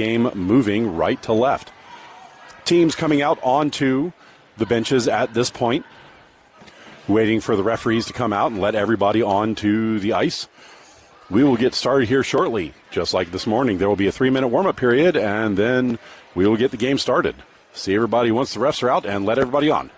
game moving right to left. Teams coming out onto the benches at this point, waiting for the referees to come out and let everybody onto the ice. We will get started here shortly. Just like this morning, there will be a 3-minute warm-up period, and then we will get the game started. See everybody once the refs are out and let everybody on.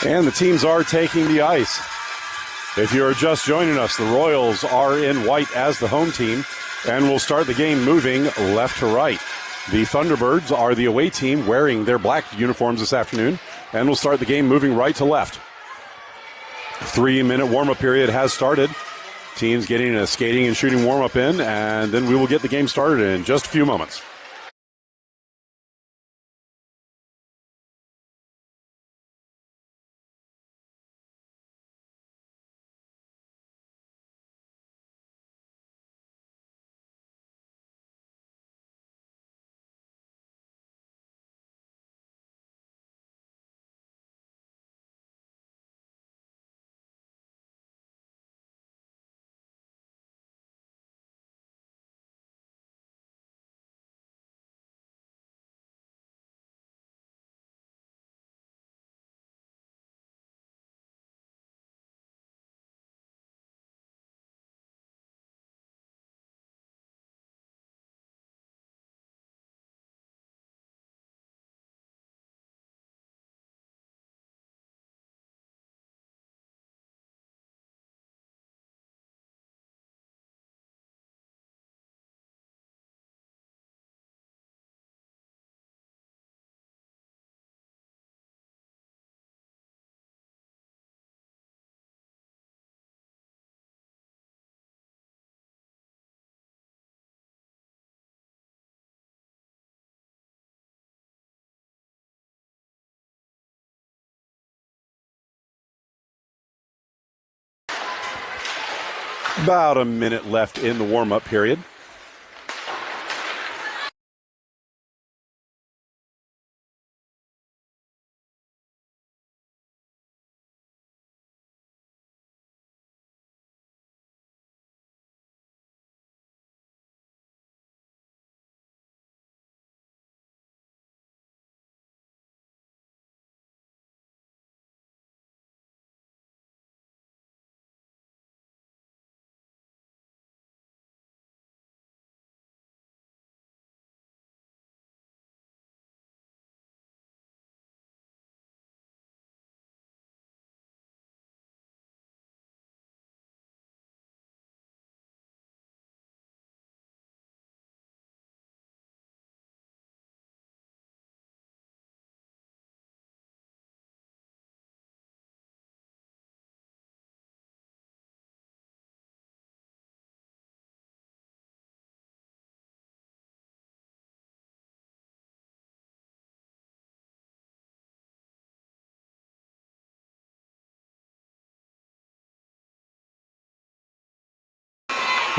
And the teams are taking the ice. If you're just joining us, the Royals are in white as the home team, and will start the game moving left to right. The Thunderbirds are the away team wearing their black uniforms this afternoon, and will start the game moving right to left. 3-minute warm-up period has started. Teams getting a skating and shooting warm-up in, and then we will get the game started in just a few moments. About a minute left in the warm-up period.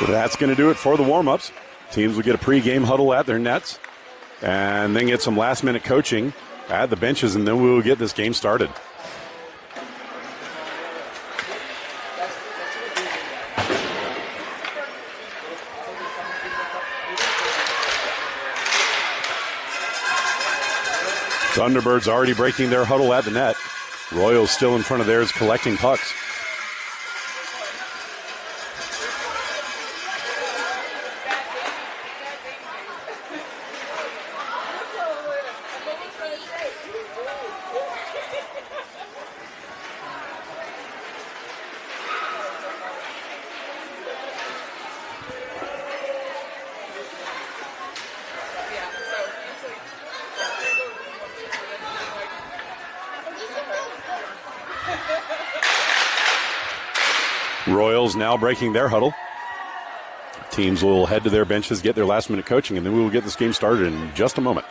That's going to do it for the warm-ups. Teams will get a pregame huddle at their nets and then get some last-minute coaching at the benches, and then we will get this game started. Thunderbirds already breaking their huddle at the net. Royals still in front of theirs collecting pucks. Royals now breaking their huddle. Teams will head to their benches, get their last-minute coaching, and then we will get this game started in just a moment.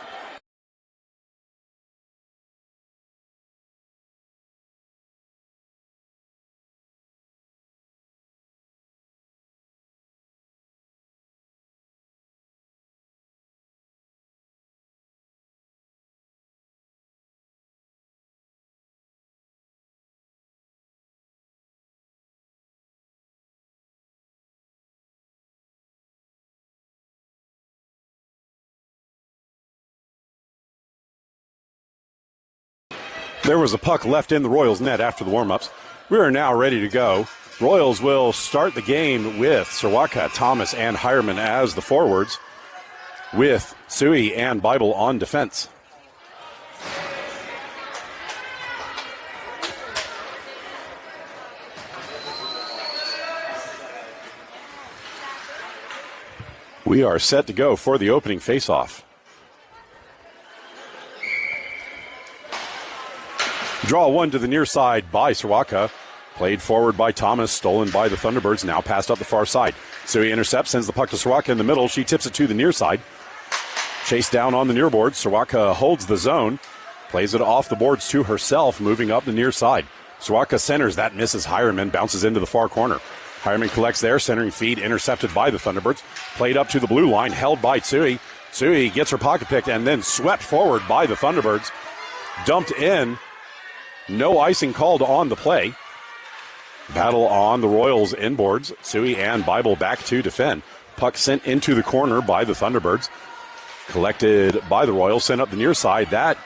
There was a puck left in the Royals net after the warm-ups. We are now ready to go. Royals will start the game with Sirwaka, Thomas, and Hireman as the forwards, with Sui and Bible on defense. We are set to go for the opening faceoff. Draw one to the near side by Sirwaka. Played forward by Thomas, stolen by the Thunderbirds, now passed up the far side. Sui intercepts, sends the puck to Sirwaka in the middle. She tips it to the near side. Chased down on the near boards. Sirwaka holds the zone. Plays it off the boards to herself, moving up the near side. Sirwaka centers, that misses Hireman, bounces into the far corner. Hireman collects there, centering feed, intercepted by the Thunderbirds. Played up to the blue line, held by Sui. Sui gets her pocket picked and then swept forward by the Thunderbirds. Dumped in. No icing called on the play. Battle on the Royals inboards. Sui and Bible back to defend. Puck sent into the corner by the Thunderbirds. Collected by the Royals, sent up the near side. That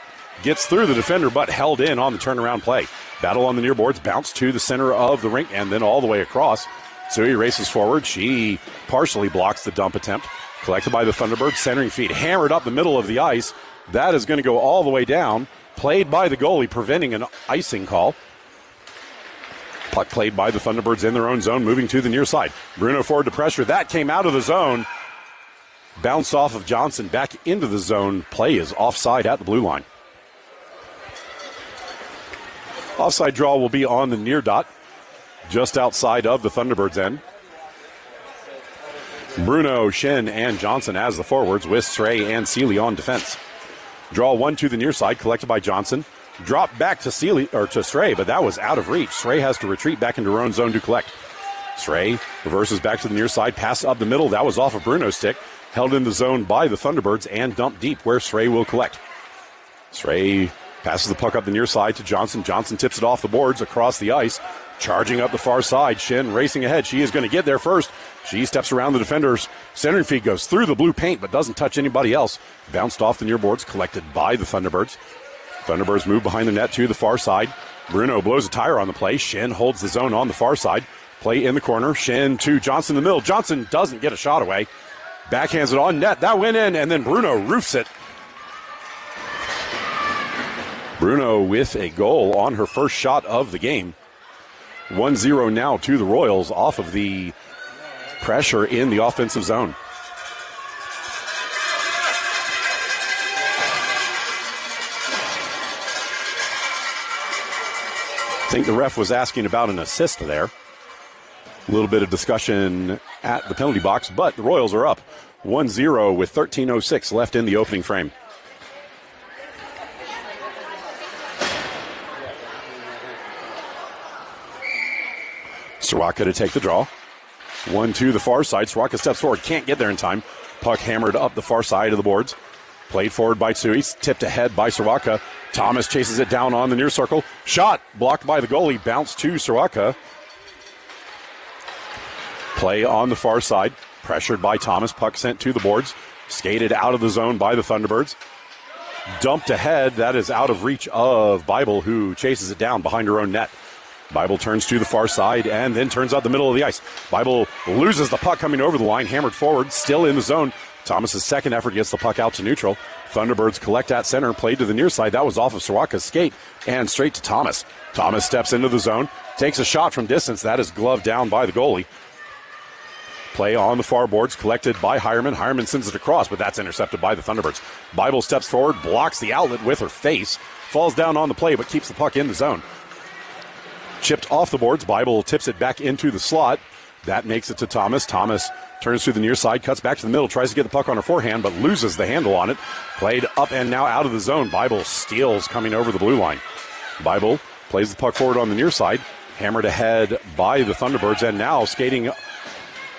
gets through the defender, but held in on the turnaround play. Battle on the near boards, bounce to the center of the rink, and then all the way across. Sui races forward. She partially blocks the dump attempt. Collected by the Thunderbirds, centering feed, hammered up the middle of the ice. That is going to go all the way down. Played by the goalie, preventing an icing call. Puck played by the Thunderbirds in their own zone, moving to the near side. Bruno forward to pressure. That came out of the zone. Bounced off of Johnson back into the zone. Play is offside at the blue line. Offside draw will be on the near dot, just outside of the Thunderbirds' end. Bruno, Shin, and Johnson as the forwards, with Stray and Seeley on defense. Draw one to the near side, collected by Johnson. Drop back to Stray, but that was out of reach. Stray has to retreat back into her own zone to collect. Stray reverses back to the near side, pass up the middle. That was off of Bruno's stick. Held in the zone by the Thunderbirds and dumped deep where Stray will collect. Stray passes the puck up the near side to Johnson. Johnson tips it off the boards across the ice. Charging up the far side. Shin racing ahead. She is going to get there first. She steps around the defenders. Centering feed goes through the blue paint but doesn't touch anybody else. Bounced off the near boards, collected by the Thunderbirds. Thunderbirds move behind the net to the far side. Bruno blows a tire on the play. Shin holds the zone on the far side. Play in the corner. Shin to Johnson in the middle. Johnson doesn't get a shot away. Backhands it on net. That went in, and then Bruno roofs it. Bruno with a goal on her first shot of the game. 1-0 now to the Royals off of the pressure in the offensive zone. I think the ref was asking about an assist there. A little bit of discussion at the penalty box, but the Royals are up 1-0 with 13:06 left in the opening frame. Sirwaka to take the draw. 1-2 the far side. Soraka steps forward, can't get there in time. Puck hammered up the far side of the boards. Played forward by Tsui, tipped ahead by Soraka. Thomas chases it down on the near circle. Shot blocked by the goalie, bounced to Soraka. Play on the far side, pressured by Thomas. Puck sent to the boards, skated out of the zone by the Thunderbirds. Dumped ahead, that is out of reach of Bible, who chases it down behind her own net. Bible turns to the far side and then turns out the middle of the ice. Bible loses the puck coming over the line, hammered forward, still in the zone. Thomas's second effort gets the puck out to neutral. Thunderbirds collect at center, played to the near side. That was off of Soraka's skate and straight to Thomas. Thomas steps into the zone, takes a shot from distance. That is gloved down by the goalie. Play on the far boards, collected by Hireman. Hireman sends it across, but that's intercepted by the Thunderbirds. Bible steps forward, blocks the outlet with her face, falls down on the play, but keeps the puck in the zone. Chipped off the boards. Bible tips it back into the slot. That makes it to Thomas. Thomas turns to the near side, cuts back to the middle, tries to get the puck on her forehand, but loses the handle on it. Played up and now out of the zone. Bible steals coming over the blue line. Bible plays the puck forward on the near side, hammered ahead by the Thunderbirds, and now skating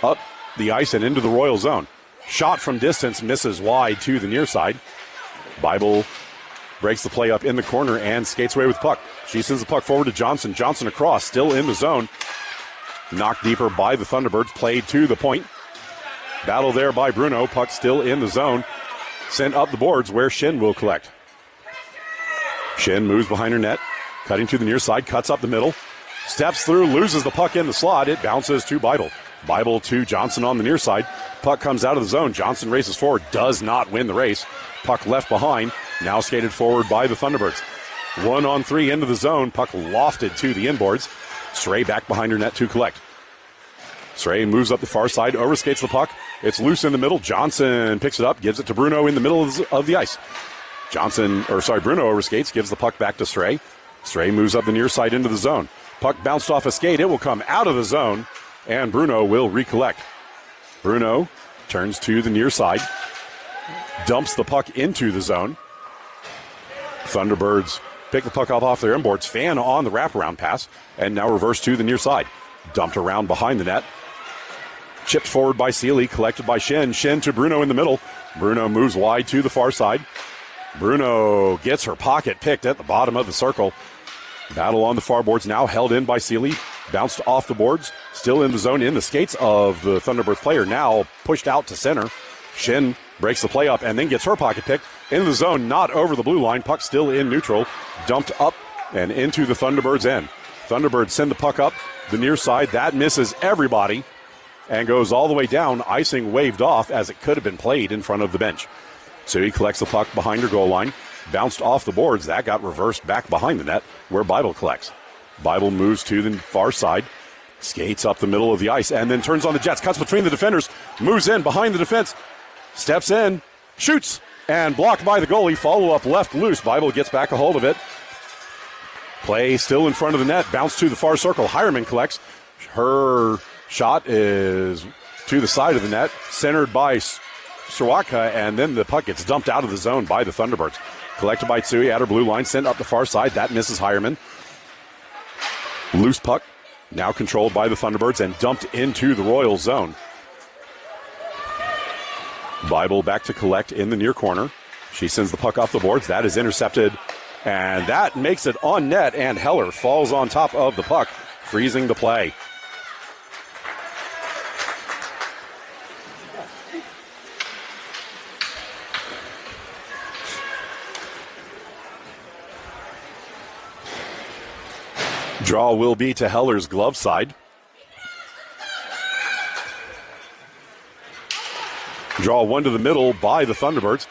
up the ice and into the Royal zone. Shot from distance, misses wide to the near side. Bible breaks the play up in the corner and skates away with the puck. She sends the puck forward to Johnson. Johnson across, still in the zone. Knocked deeper by the Thunderbirds, played to the point. Battle there by Bruno. Puck still in the zone. Sent up the boards where Shin will collect. Shin moves behind her net, cutting to the near side, cuts up the middle. Steps through, loses the puck in the slot. It bounces to Bible. Bible to Johnson on the near side. Puck comes out of the zone. Johnson races forward, does not win the race. Puck left behind, now skated forward by the Thunderbirds. 1-on-3 into the zone. Puck lofted to the inboards. Sray back behind her net to collect. Sray moves up the far side, overskates the puck. It's loose in the middle. Johnson picks it up, gives it to Bruno in the middle of the ice. Bruno overskates, gives the puck back to Sray. Sray moves up the near side into the zone. Puck bounced off a skate. It will come out of the zone, and Bruno will recollect. Bruno turns to the near side, dumps the puck into the zone. Thunderbirds pick the puck up off their inboards, fan on the wraparound pass, and now reverse to the near side. Dumped around behind the net. Chipped forward by Seeley, collected by Shin. Shin to Bruno in the middle. Bruno moves wide to the far side. Bruno gets her pocket picked at the bottom of the circle. Battle on the far boards, now held in by Seeley. Bounced off the boards, still in the zone, in the skates of the Thunderbirds player, now pushed out to center. Shin breaks the play up and then gets her pocket picked into the zone, not over the blue line. Puck still in neutral, dumped up and into the Thunderbirds' end. Thunderbirds send the puck up the near side. That misses everybody and goes all the way down. Icing waved off as it could have been played in front of the bench. So he collects the puck behind her goal line, bounced off the boards. That got reversed back behind the net where Bible collects. Bible moves to the far side, skates up the middle of the ice, and then turns on the Jets, cuts between the defenders, moves in behind the defense, steps in, shoots, and blocked by the goalie. Follow-up left loose. Bible gets back a hold of it. Play still in front of the net, bounce to the far circle. Hireman collects. Her shot is to the side of the net, centered by Soraka, and then the puck gets dumped out of the zone by the Thunderbirds. Collected by Tsui at her blue line, sent up the far side. That misses Hireman. Loose puck, now controlled by the Thunderbirds and dumped into the Royal zone. Bible back to collect in the near corner. She sends the puck off the boards. That is intercepted, and that makes it on net, and Heller falls on top of the puck, freezing the play. Draw will be to Heller's glove side. Draw one to the middle by the Thunderbirds.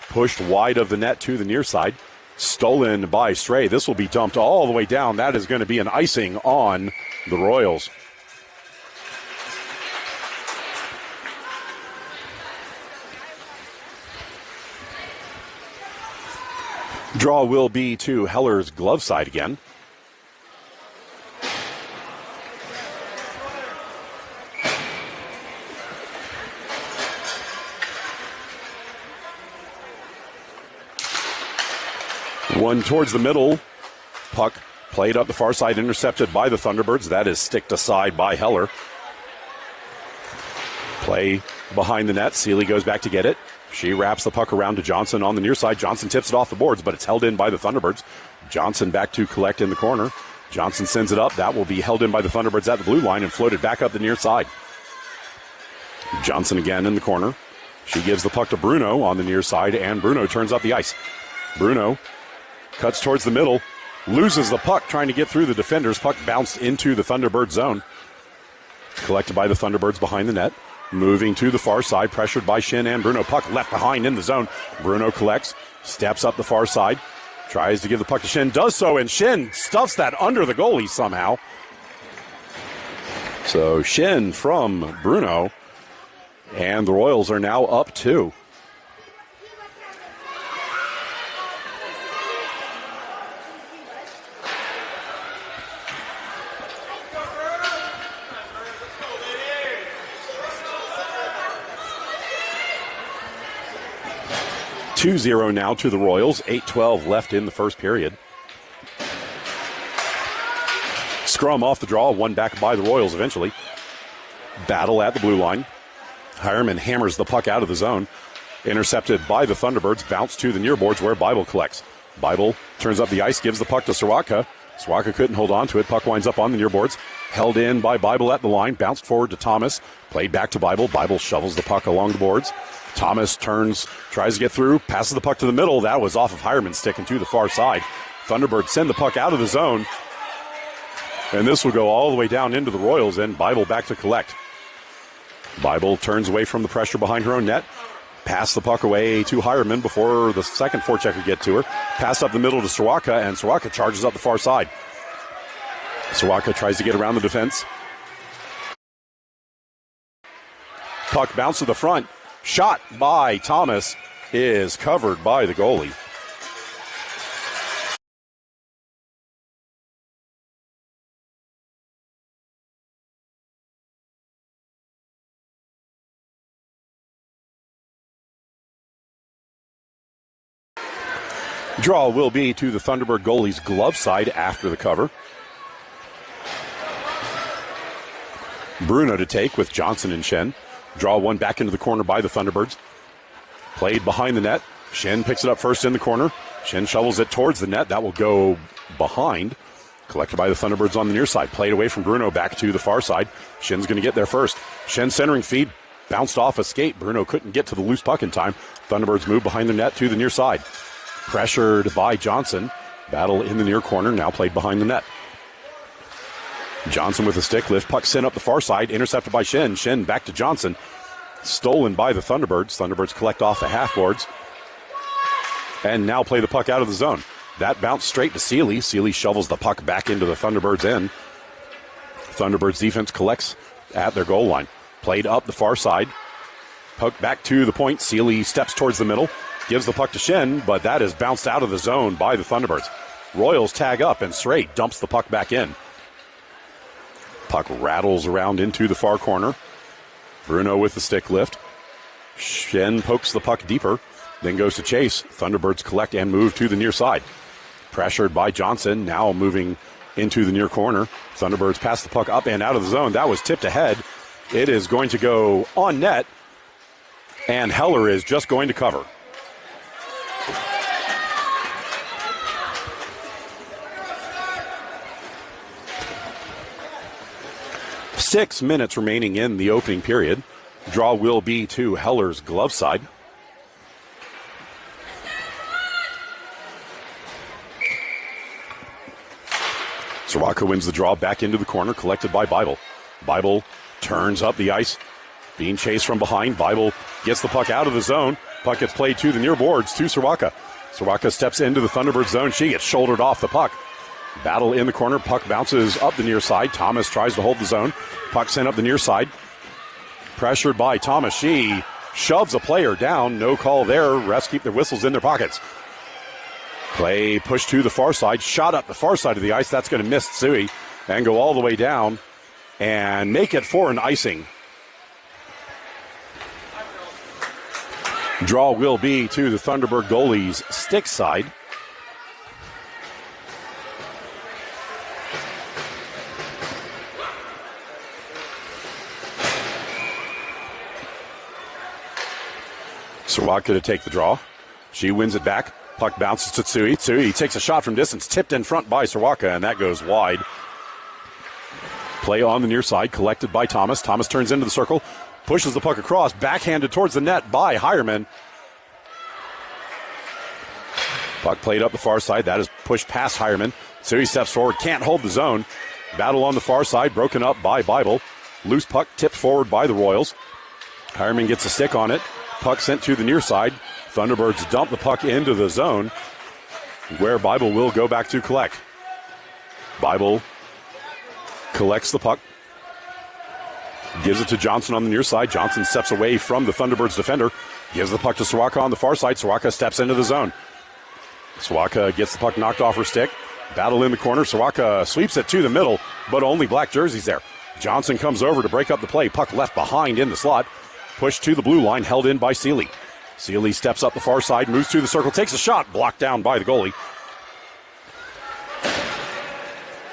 Pushed wide of the net to the near side. Stolen by Stray. This will be dumped all the way down. That is going to be an icing on the Royals. Draw will be to Heller's glove side again. One towards the middle. Puck played up the far side, intercepted by the Thunderbirds. That is sticked aside by Heller. Play behind the net. Seeley goes back to get it. She wraps the puck around to Johnson on the near side. Johnson tips it off the boards, but it's held in by the Thunderbirds. Johnson back to collect in the corner. Johnson sends it up. That will be held in by the Thunderbirds at the blue line and floated back up the near side. Johnson again in the corner. She gives the puck to Bruno on the near side, and Bruno turns up the ice. Bruno cuts towards the middle, loses the puck trying to get through the defenders. Puck bounced into the Thunderbird zone. Collected by the Thunderbirds behind the net. Moving to the far side, pressured by Shin and Bruno. Puck left behind in the zone. Bruno collects, steps up the far side, tries to give the puck to Shin, does so, and Shin stuffs that under the goalie somehow. So Shin from Bruno, and the Royals are now up 2. (2-0) now to the Royals. 8:12 left in the first period. Scrum off the draw, won back by the Royals eventually. Battle at the blue line. Hireman hammers the puck out of the zone. Intercepted by the Thunderbirds. Bounce to the near boards where Bible collects. Bible turns up the ice, gives the puck to Soroka. Soroka couldn't hold on to it. Puck winds up on the near boards. Held in by Bible at the line. Bounced forward to Thomas. Played back to Bible. Bible shovels the puck along the boards. Thomas turns, tries to get through, passes the puck to the middle. That was off of Hireman's stick and to the far side. Thunderbirds send the puck out of the zone. And this will go all the way down into the Royals, and Bible back to collect. Bible turns away from the pressure behind her own net. Pass the puck away to Hireman before the second forecheck could get to her. Pass up the middle to Soroka, and Soroka charges up the far side. Soroka tries to get around the defense. Puck bounced to the front. Shot by Thomas is covered by the goalie. Draw will be to the Thunderbird goalie's glove side after the cover. Bruno to take with Johnson and Shen. Draw one back into the corner by the Thunderbirds. Played behind the net. Shen picks it up first in the corner. Shen shovels it towards the net. That will go behind. Collected by the Thunderbirds on the near side. Played away from Bruno back to the far side. Shen's going to get there first. Shen centering feed. Bounced off a skate. Bruno couldn't get to the loose puck in time. Thunderbirds move behind the net to the near side. Pressured by Johnson. Battle in the near corner. Now played behind the net. Johnson with a stick lift. Puck sent up the far side. Intercepted by Shen. Shen back to Johnson. Stolen by the Thunderbirds. Thunderbirds collect off the half boards. And now play the puck out of the zone. That bounced straight to Seeley. Seeley shovels the puck back into the Thunderbirds' end. Thunderbirds defense collects at their goal line. Played up the far side. Puck back to the point. Seeley steps towards the middle. Gives the puck to Shen, but that is bounced out of the zone by the Thunderbirds. Royals tag up, and Strait dumps the puck back in. Puck rattles around into the far corner. Bruno with the stick lift. Shen pokes the puck deeper, then goes to chase. Thunderbirds collect and move to the near side. Pressured by Johnson, now moving into the near corner. Thunderbirds pass the puck up and out of the zone. That was tipped ahead. It is going to go on net, and Heller is just going to cover. Six minutes remaining in the opening period. Draw will be to Heller's glove side. Soroka wins the draw back into the corner, collected by Bible. Bible turns up the ice, being chased from behind. Bible gets the puck out of the zone. Puck gets played to the near boards to Soroka. Soroka steps into the Thunderbird zone. She gets shouldered off the puck. Battle in the corner. Puck bounces up the near side. Thomas tries to hold the zone. Puck sent up the near side. Pressured by Thomas. She shoves a player down. No call there. Refs keep their whistles in their pockets. Play pushed to the far side. Shot up the far side of the ice. That's going to miss Tsui and go all the way down and make it for an icing. Draw will be to the Thunderbird goalie's stick side. Sawaka to take the draw. She wins it back. Puck bounces to Tsui. Tsui takes a shot from distance, tipped in front by Sawaka, and that goes wide. Play on the near side, collected by Thomas. Thomas turns into the circle, pushes the puck across, backhanded towards the net by Hireman. Puck played up the far side. That is pushed past Hireman. Tsui steps forward, can't hold the zone. Battle on the far side, broken up by Bible. Loose puck tipped forward by the Royals. Hireman gets a stick on it. Puck sent to the near side. Thunderbirds dump the puck into the zone, where Bible will go back to collect. Bible collects the puck. Gives it to Johnson on the near side. Johnson steps away from the Thunderbirds defender. Gives the puck to Sawaka on the far side. Sawaka steps into the zone. Sawaka gets the puck knocked off her stick. Battle in the corner. Sawaka sweeps it to the middle, but only black jerseys there. Johnson comes over to break up the play. Puck left behind in the slot. Pushed to the blue line, held in by Seeley. Seeley steps up the far side, moves to the circle, takes a shot, blocked down by the goalie.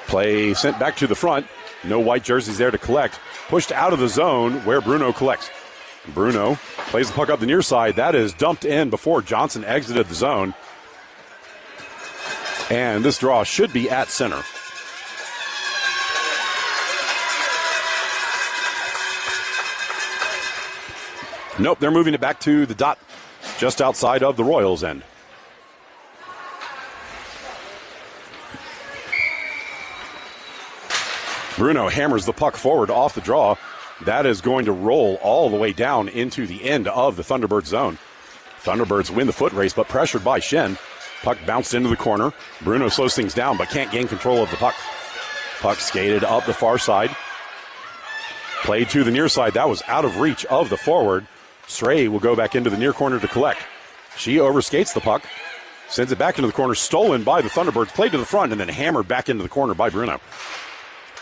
Play sent back to the front. No white jerseys there to collect. Pushed out of the zone where Bruno collects. Bruno plays the puck up the near side. That is dumped in before Johnson exited the zone. And this draw should be at center. Nope, they're moving it back to the dot just outside of the Royals' end. Bruno hammers the puck forward off the draw. That is going to roll all the way down into the end of the Thunderbirds zone. Thunderbirds win the foot race, but pressured by Shen. Puck bounced into the corner. Bruno slows things down, but can't gain control of the puck. Puck skated up the far side. Played to the near side. That was out of reach of the forward. Stray will go back into the near corner to collect. She overskates the puck, sends it back into the corner, stolen by the Thunderbirds, played to the front, and then hammered back into the corner by Bruno.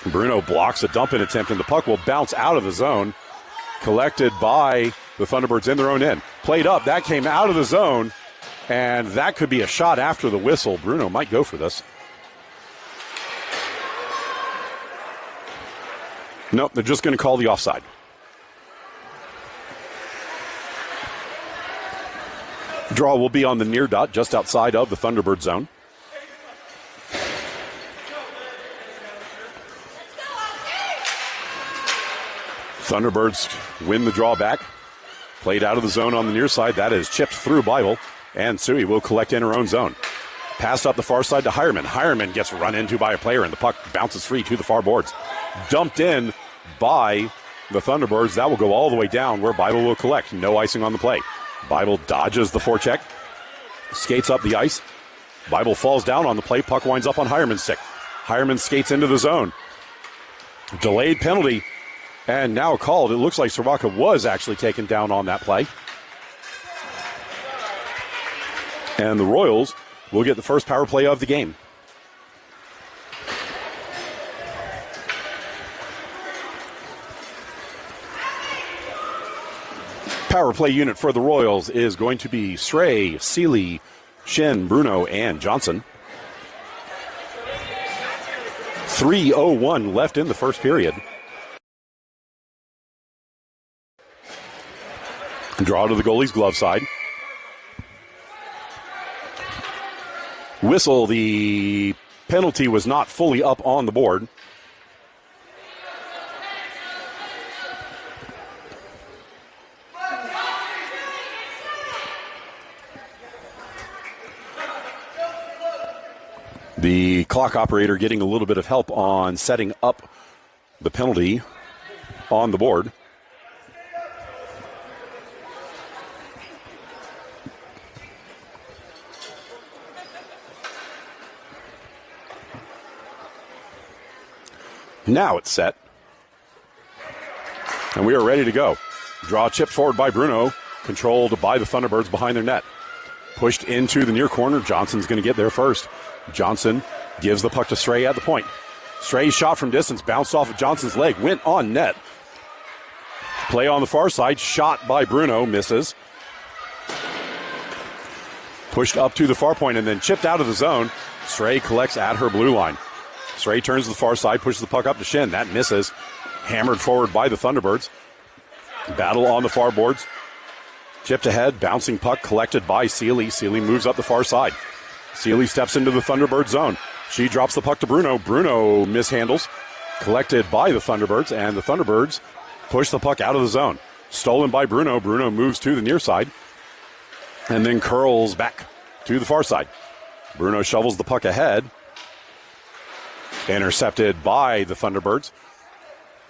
Bruno blocks a dump-in attempt, and the puck will bounce out of the zone, collected by the Thunderbirds in their own end. Played up, that came out of the zone, and that could be a shot after the whistle. Bruno might go for this. Nope, they're just going to call the offside. Draw will be on the near dot, just outside of the Thunderbird zone. Thunderbirds win the draw back. Played out of the zone on the near side. That is chipped through Bible, and Sui will collect in her own zone. Passed up the far side to Hireman. Hireman gets run into by a player, and the puck bounces free to the far boards. Dumped in by the Thunderbirds. That will go all the way down where Bible will collect. No icing on the play. Bible dodges the forecheck, skates up the ice. Bible falls down on the play. Puck winds up on Hireman's stick. Hireman skates into the zone. Delayed penalty, and now called. It looks like Sawaka was actually taken down on that play. And the Royals will get the first power play of the game. Power play unit for the Royals is going to be Sray, Seeley, Shen, Bruno, and Johnson. 3:01 left in the first period. Draw to the goalie's glove side. Whistle, the penalty was not fully up on the board. The clock operator getting a little bit of help on setting up the penalty on the board. Now it's set. And we are ready to go. Draw chipped forward by Bruno, controlled by the Thunderbirds behind their net. Pushed into the near corner. Johnson's going to get there first. Johnson gives the puck to Stray at the point. Stray's shot from distance, bounced off of Johnson's leg, went on net. Play on the far side, shot by Bruno, misses. Pushed up to the far point and then chipped out of the zone. Stray collects at her blue line. Stray turns to the far side, pushes the puck up to Shen. That misses. Hammered forward by the Thunderbirds. Battle on the far boards. Chipped ahead, bouncing puck collected by Seeley. Seeley moves up the far side. Seeley steps into the Thunderbird zone. She drops the puck to Bruno. Bruno mishandles. Collected by the Thunderbirds, and the Thunderbirds push the puck out of the zone. Stolen by Bruno. Bruno moves to the near side and then curls back to the far side. Bruno shovels the puck ahead. Intercepted by the Thunderbirds.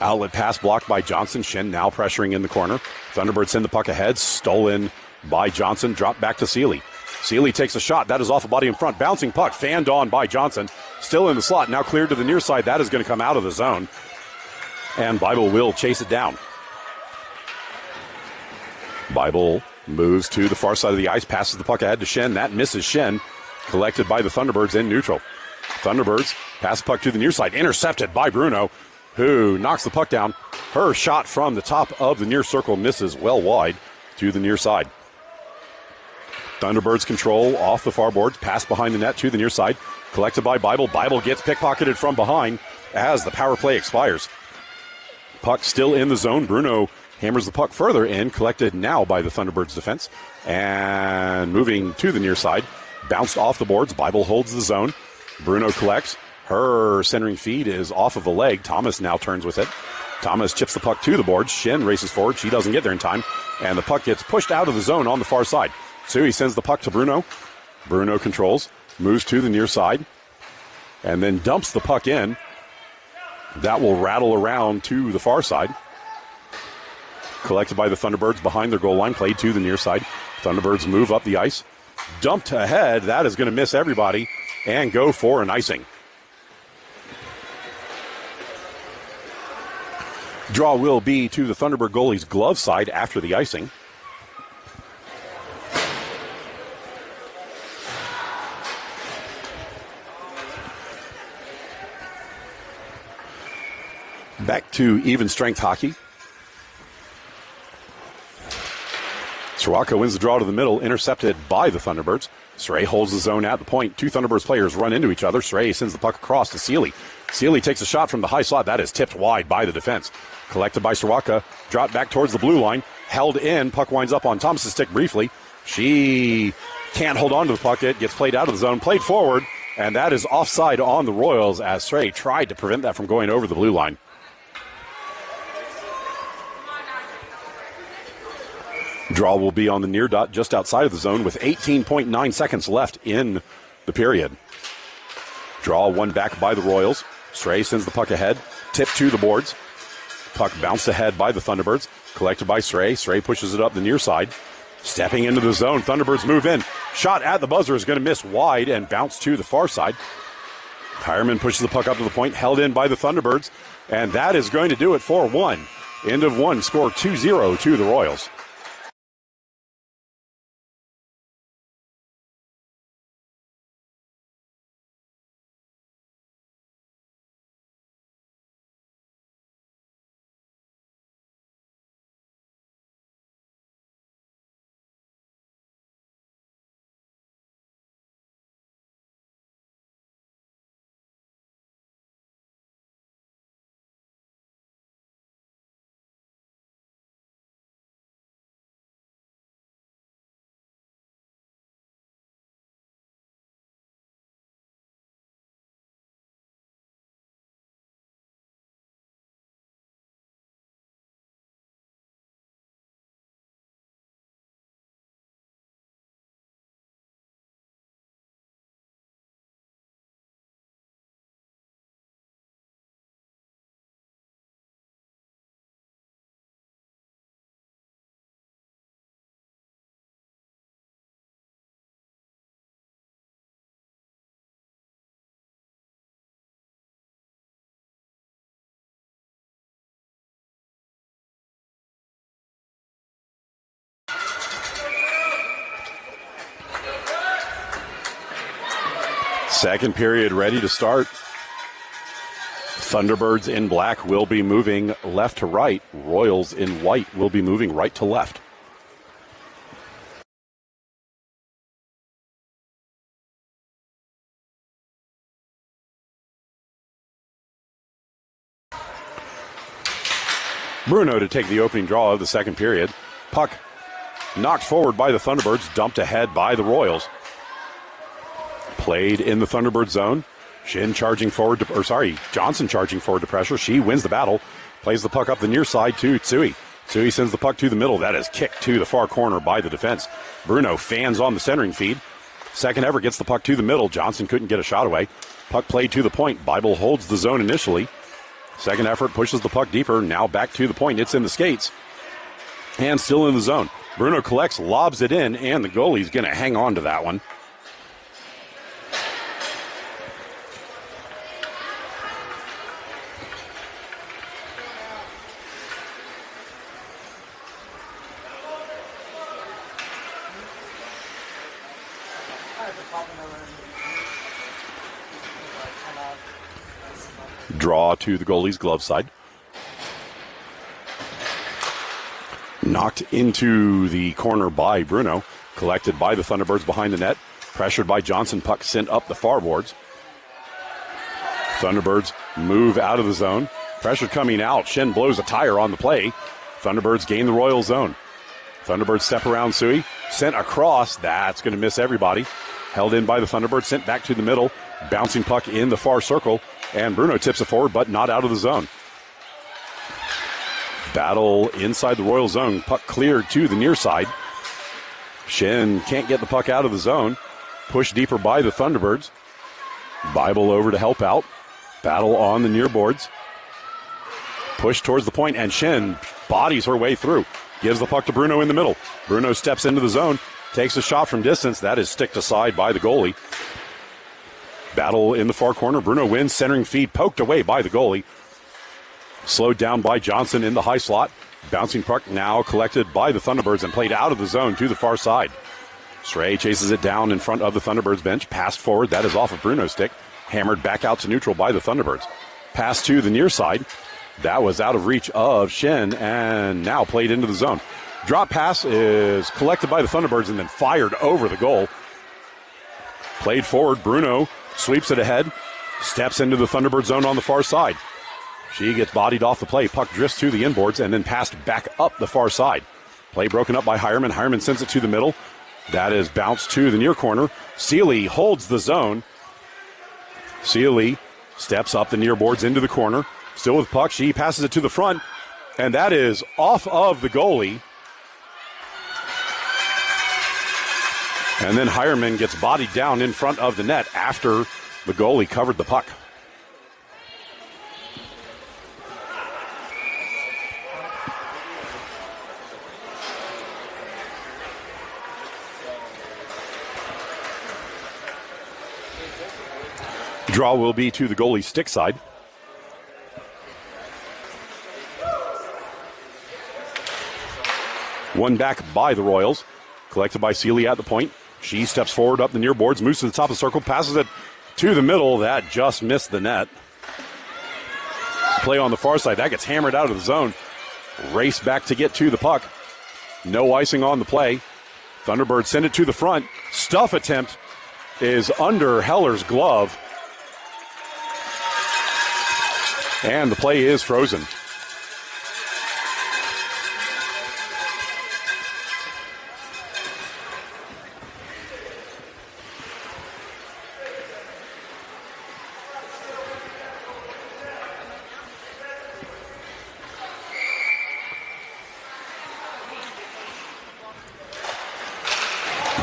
Outlet pass blocked by Johnson. Shin now pressuring in the corner. Thunderbirds send the puck ahead. Stolen by Johnson. Dropped back to Seeley. Seeley takes a shot. That is off a body in front. Bouncing puck. Fanned on by Johnson. Still in the slot. Now cleared to the near side. That is going to come out of the zone. And Bible will chase it down. Bible moves to the far side of the ice. Passes the puck ahead to Shen. That misses Shen. Collected by the Thunderbirds in neutral. Thunderbirds pass the puck to the near side. Intercepted by Bruno, who knocks the puck down. Her shot from the top of the near circle misses well wide to the near side. Thunderbirds control off the far boards. Pass behind the net to the near side. Collected by Bible. Bible gets pickpocketed from behind as the power play expires. Puck still in the zone. Bruno hammers the puck further in. Collected now by the Thunderbirds defense. And moving to the near side. Bounced off the boards. Bible holds the zone. Bruno collects. Her centering feed is off of the leg. Thomas now turns with it. Thomas chips the puck to the boards. Shin races forward. She doesn't get there in time. And the puck gets pushed out of the zone on the far side. Sui sends the puck to Bruno. Bruno controls. Moves to the near side. And then dumps the puck in. That will rattle around to the far side. Collected by the Thunderbirds behind their goal line. Played to the near side. Thunderbirds move up the ice. Dumped ahead. That is going to miss everybody and go for an icing. Draw will be to the Thunderbird goalie's glove side after the icing. Back to even strength hockey. Soroka wins the draw to the middle, intercepted by the Thunderbirds. Srey holds the zone at the point. Two Thunderbirds players run into each other. Srey sends the puck across to Seeley. Seeley takes a shot from the high slot. That is tipped wide by the defense. Collected by Soroka. Dropped back towards the blue line. Held in. Puck winds up on Thomas's stick briefly. She can't hold on to the puck. It gets played out of the zone. Played forward. And that is offside on the Royals as Srey tried to prevent that from going over the blue line. Draw will be on the near dot just outside of the zone with 18.9 seconds left in the period. Draw won back by the Royals. Srey sends the puck ahead. Tip to the boards. Puck bounced ahead by the Thunderbirds. Collected by Srey. Srey pushes it up the near side. Stepping into the zone. Thunderbirds move in. Shot at the buzzer is going to miss wide and bounce to the far side. Hireman pushes the puck up to the point. Held in by the Thunderbirds. And that is going to do it for one. End of one. Score 2-0 to the Royals. Second period ready to start. Thunderbirds in black will be moving left to right. Royals in white will be moving right to left. Bruno to take the opening draw of the second period. Puck knocked forward by the Thunderbirds, dumped ahead by the Royals. Played in the Thunderbird zone. Johnson charging forward to pressure. She wins the battle. Plays the puck up the near side to Tsui. Tsui sends the puck to the middle. That is kicked to the far corner by the defense. Bruno fans on the centering feed. Second effort gets the puck to the middle. Johnson couldn't get a shot away. Puck played to the point. Bible holds the zone initially. Second effort pushes the puck deeper. Now back to the point. It's in the skates. And still in the zone. Bruno collects, lobs it in, and the goalie's going to hang on to that one. Draw to the goalie's glove side. Knocked into the corner by Bruno. Collected by the Thunderbirds behind the net. Pressured by Johnson. Puck sent up the far boards. Thunderbirds move out of the zone. Pressure coming out. Shen blows a tire on the play. Thunderbirds gain the Royal zone. Thunderbirds step around Sui. Sent across. That's going to miss everybody. Held in by the Thunderbirds. Sent back to the middle. Bouncing puck in the far circle. And Bruno tips it forward, but not out of the zone. Battle inside the Royal zone. Puck cleared to the near side. Shen can't get the puck out of the zone. Pushed deeper by the Thunderbirds. Bible over to help out. Battle on the near boards. Push towards the point, and Shen bodies her way through. Gives the puck to Bruno in the middle. Bruno steps into the zone. Takes a shot from distance. That is sticked aside by the goalie. Battle in the far corner. Bruno wins. Centering feed poked away by the goalie. Slowed down by Johnson in the high slot. Bouncing puck now collected by the Thunderbirds and played out of the zone to the far side. Sray chases it down in front of the Thunderbirds bench. Passed forward. That is off of Bruno's stick. Hammered back out to neutral by the Thunderbirds. Pass to the near side. That was out of reach of Shen and now played into the zone. Drop pass is collected by the Thunderbirds and then fired over the goal. Played forward. Bruno sweeps it ahead. Steps into the Thunderbird zone on the far side. She gets bodied off the play. Puck drifts to the inboards and then passed back up the far side. Play broken up by Hireman. Hireman sends it to the middle. That is bounced to the near corner. Seeley holds the zone. Seeley steps up the near boards into the corner. Still with puck. She passes it to the front. And that is off of the goalie. And then Hireman gets bodied down in front of the net after the goalie covered the puck. Draw will be to the goalie's stick side. One back by the Royals. Collected by Seeley at the point. She steps forward up the near boards, moves to the top of the circle, passes it to the middle. That just missed the net. Play on the far side. That gets hammered out of the zone. Race back to get to the puck. No icing on the play. Thunderbirds send it to the front. Stuff attempt is under Heller's glove. And the play is frozen.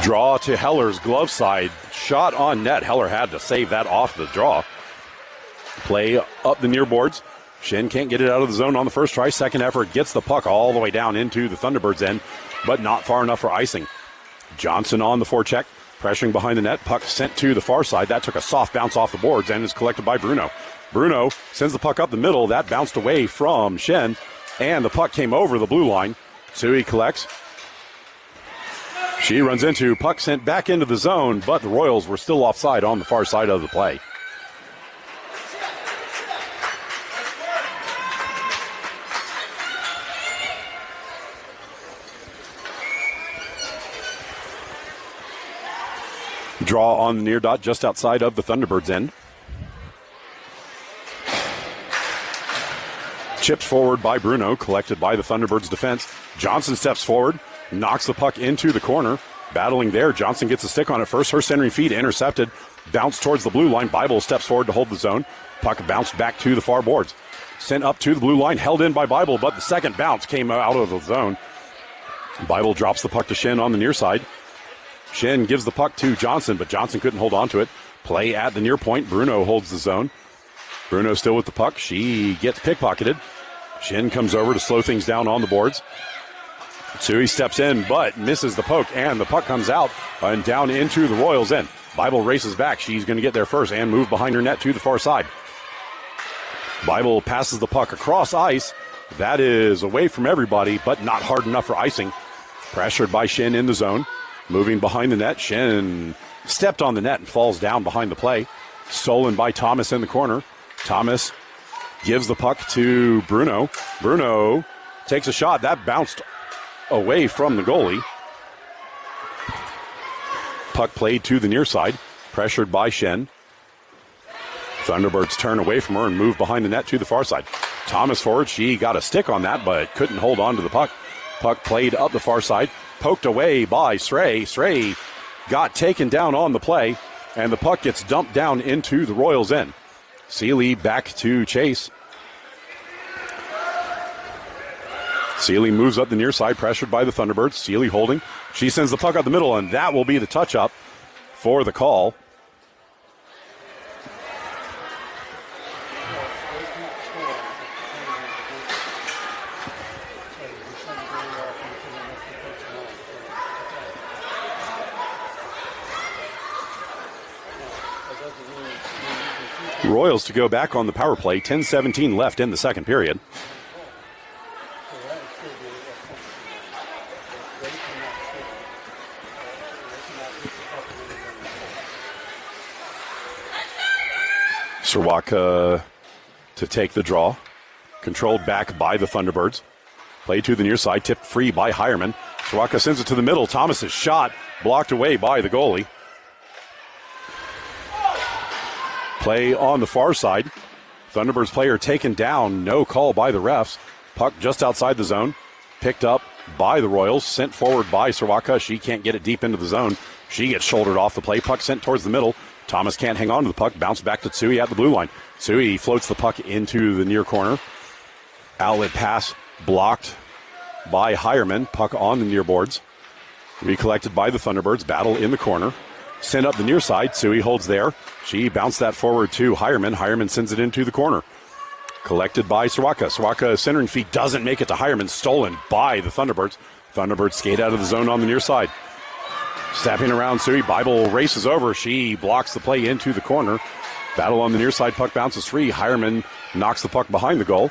Draw to Heller's glove side. Shot on net. Heller had to save that off the draw. Play up the near boards. Shen can't get it out of the zone on the first try. Second effort gets the puck all the way down into the Thunderbirds' end, but not far enough for icing. Johnson on the forecheck, pressuring behind the net. Puck sent to the far side. That took a soft bounce off the boards and is collected by Bruno. Bruno sends the puck up the middle. That bounced away from Shen, and the puck came over the blue line. Tsui collects. She runs into puck sent back into the zone, but the Royals were still offside on the far side of the play. Draw on the near dot just outside of the Thunderbirds' end. Chipped forward by Bruno, collected by the Thunderbirds' defense. Johnson steps forward, knocks the puck into the corner. Battling there, Johnson gets a stick on it first. Her centering feed intercepted. Bounce towards the blue line. Bible steps forward to hold the zone. Puck bounced back to the far boards. Sent up to the blue line, held in by Bible, but the second bounce came out of the zone. Bible drops the puck to Shin on the near side. Shin gives the puck to Johnson, but Johnson couldn't hold on to it. Play at the near point. Bruno holds the zone. Bruno still with the puck. She gets pickpocketed. Shin comes over to slow things down on the boards. Tsui steps in, but misses the poke, and the puck comes out and down into the Royals' end. Bible races back. She's going to get there first and move behind her net to the far side. Bible passes the puck across ice. That is away from everybody, but not hard enough for icing. Pressured by Shin in the zone. Moving behind the net. Shin stepped on the net and falls down behind the play. Stolen by Thomas in the corner. Thomas gives the puck to Bruno. Bruno takes a shot. That bounced away from the goalie. Puck played to the near side. Pressured by Shin. Thunderbirds turn away from her and move behind the net to the far side. Thomas forward. She got a stick on that, but couldn't hold on to the puck. Puck played up the far side. Poked away by Srey. Srey got taken down on the play, and the puck gets dumped down into the Royals' end. Seeley back to chase. Seeley moves up the near side, pressured by the Thunderbirds. Seeley holding. She sends the puck out the middle, and that will be the touch-up for the call. Royals to go back on the power play. 10:17 left in the second period. Srwaka to take the draw. Controlled back by the Thunderbirds. Play to the near side, tipped free by Hireman. Srwaka sends it to the middle. Thomas's shot blocked away by the goalie. Play on the far side. Thunderbirds player taken down. No call by the refs. Puck just outside the zone. Picked up by the Royals. Sent forward by Srwaka. She can't get it deep into the zone. She gets shouldered off the play. Puck sent towards the middle. Thomas can't hang on to the puck. Bounce back to Tsui at the blue line. Tsui floats the puck into the near corner. Outlet pass blocked by Hireman. Puck on the near boards. Recollected by the Thunderbirds. Battle in the corner. Sent up the near side. Tsui holds there. She bounced that forward to Hireman. Hireman sends it into the corner. Collected by Srwaka. Srwaka centering feet doesn't make it to Hireman. Stolen by the Thunderbirds. Thunderbirds skate out of the zone on the near side. Stepping around Tsui. Bible races over. She blocks the play into the corner. Battle on the near side. Puck bounces free. Hireman knocks the puck behind the goal.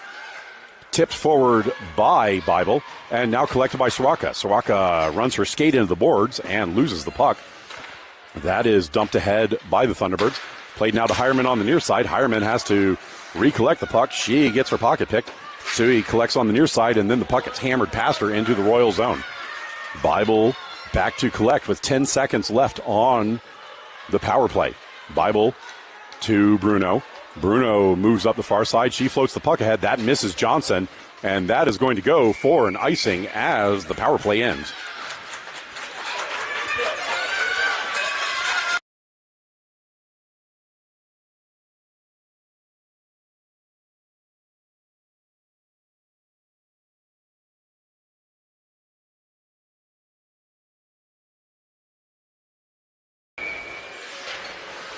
Tipped forward by Bible. And now collected by Srwaka. Srwaka runs her skate into the boards and loses the puck. That is dumped ahead by the Thunderbirds. Played now to Hireman on the near side. Hireman has to recollect the puck. She gets her pocket picked. Tsui collects on the near side, and then the puck gets hammered past her into the Royal zone. Bible back to collect with 10 seconds left on the power play. Bible to Bruno. Bruno moves up the far side. She floats the puck ahead. That misses Johnson, and that is going to go for an icing as the power play ends.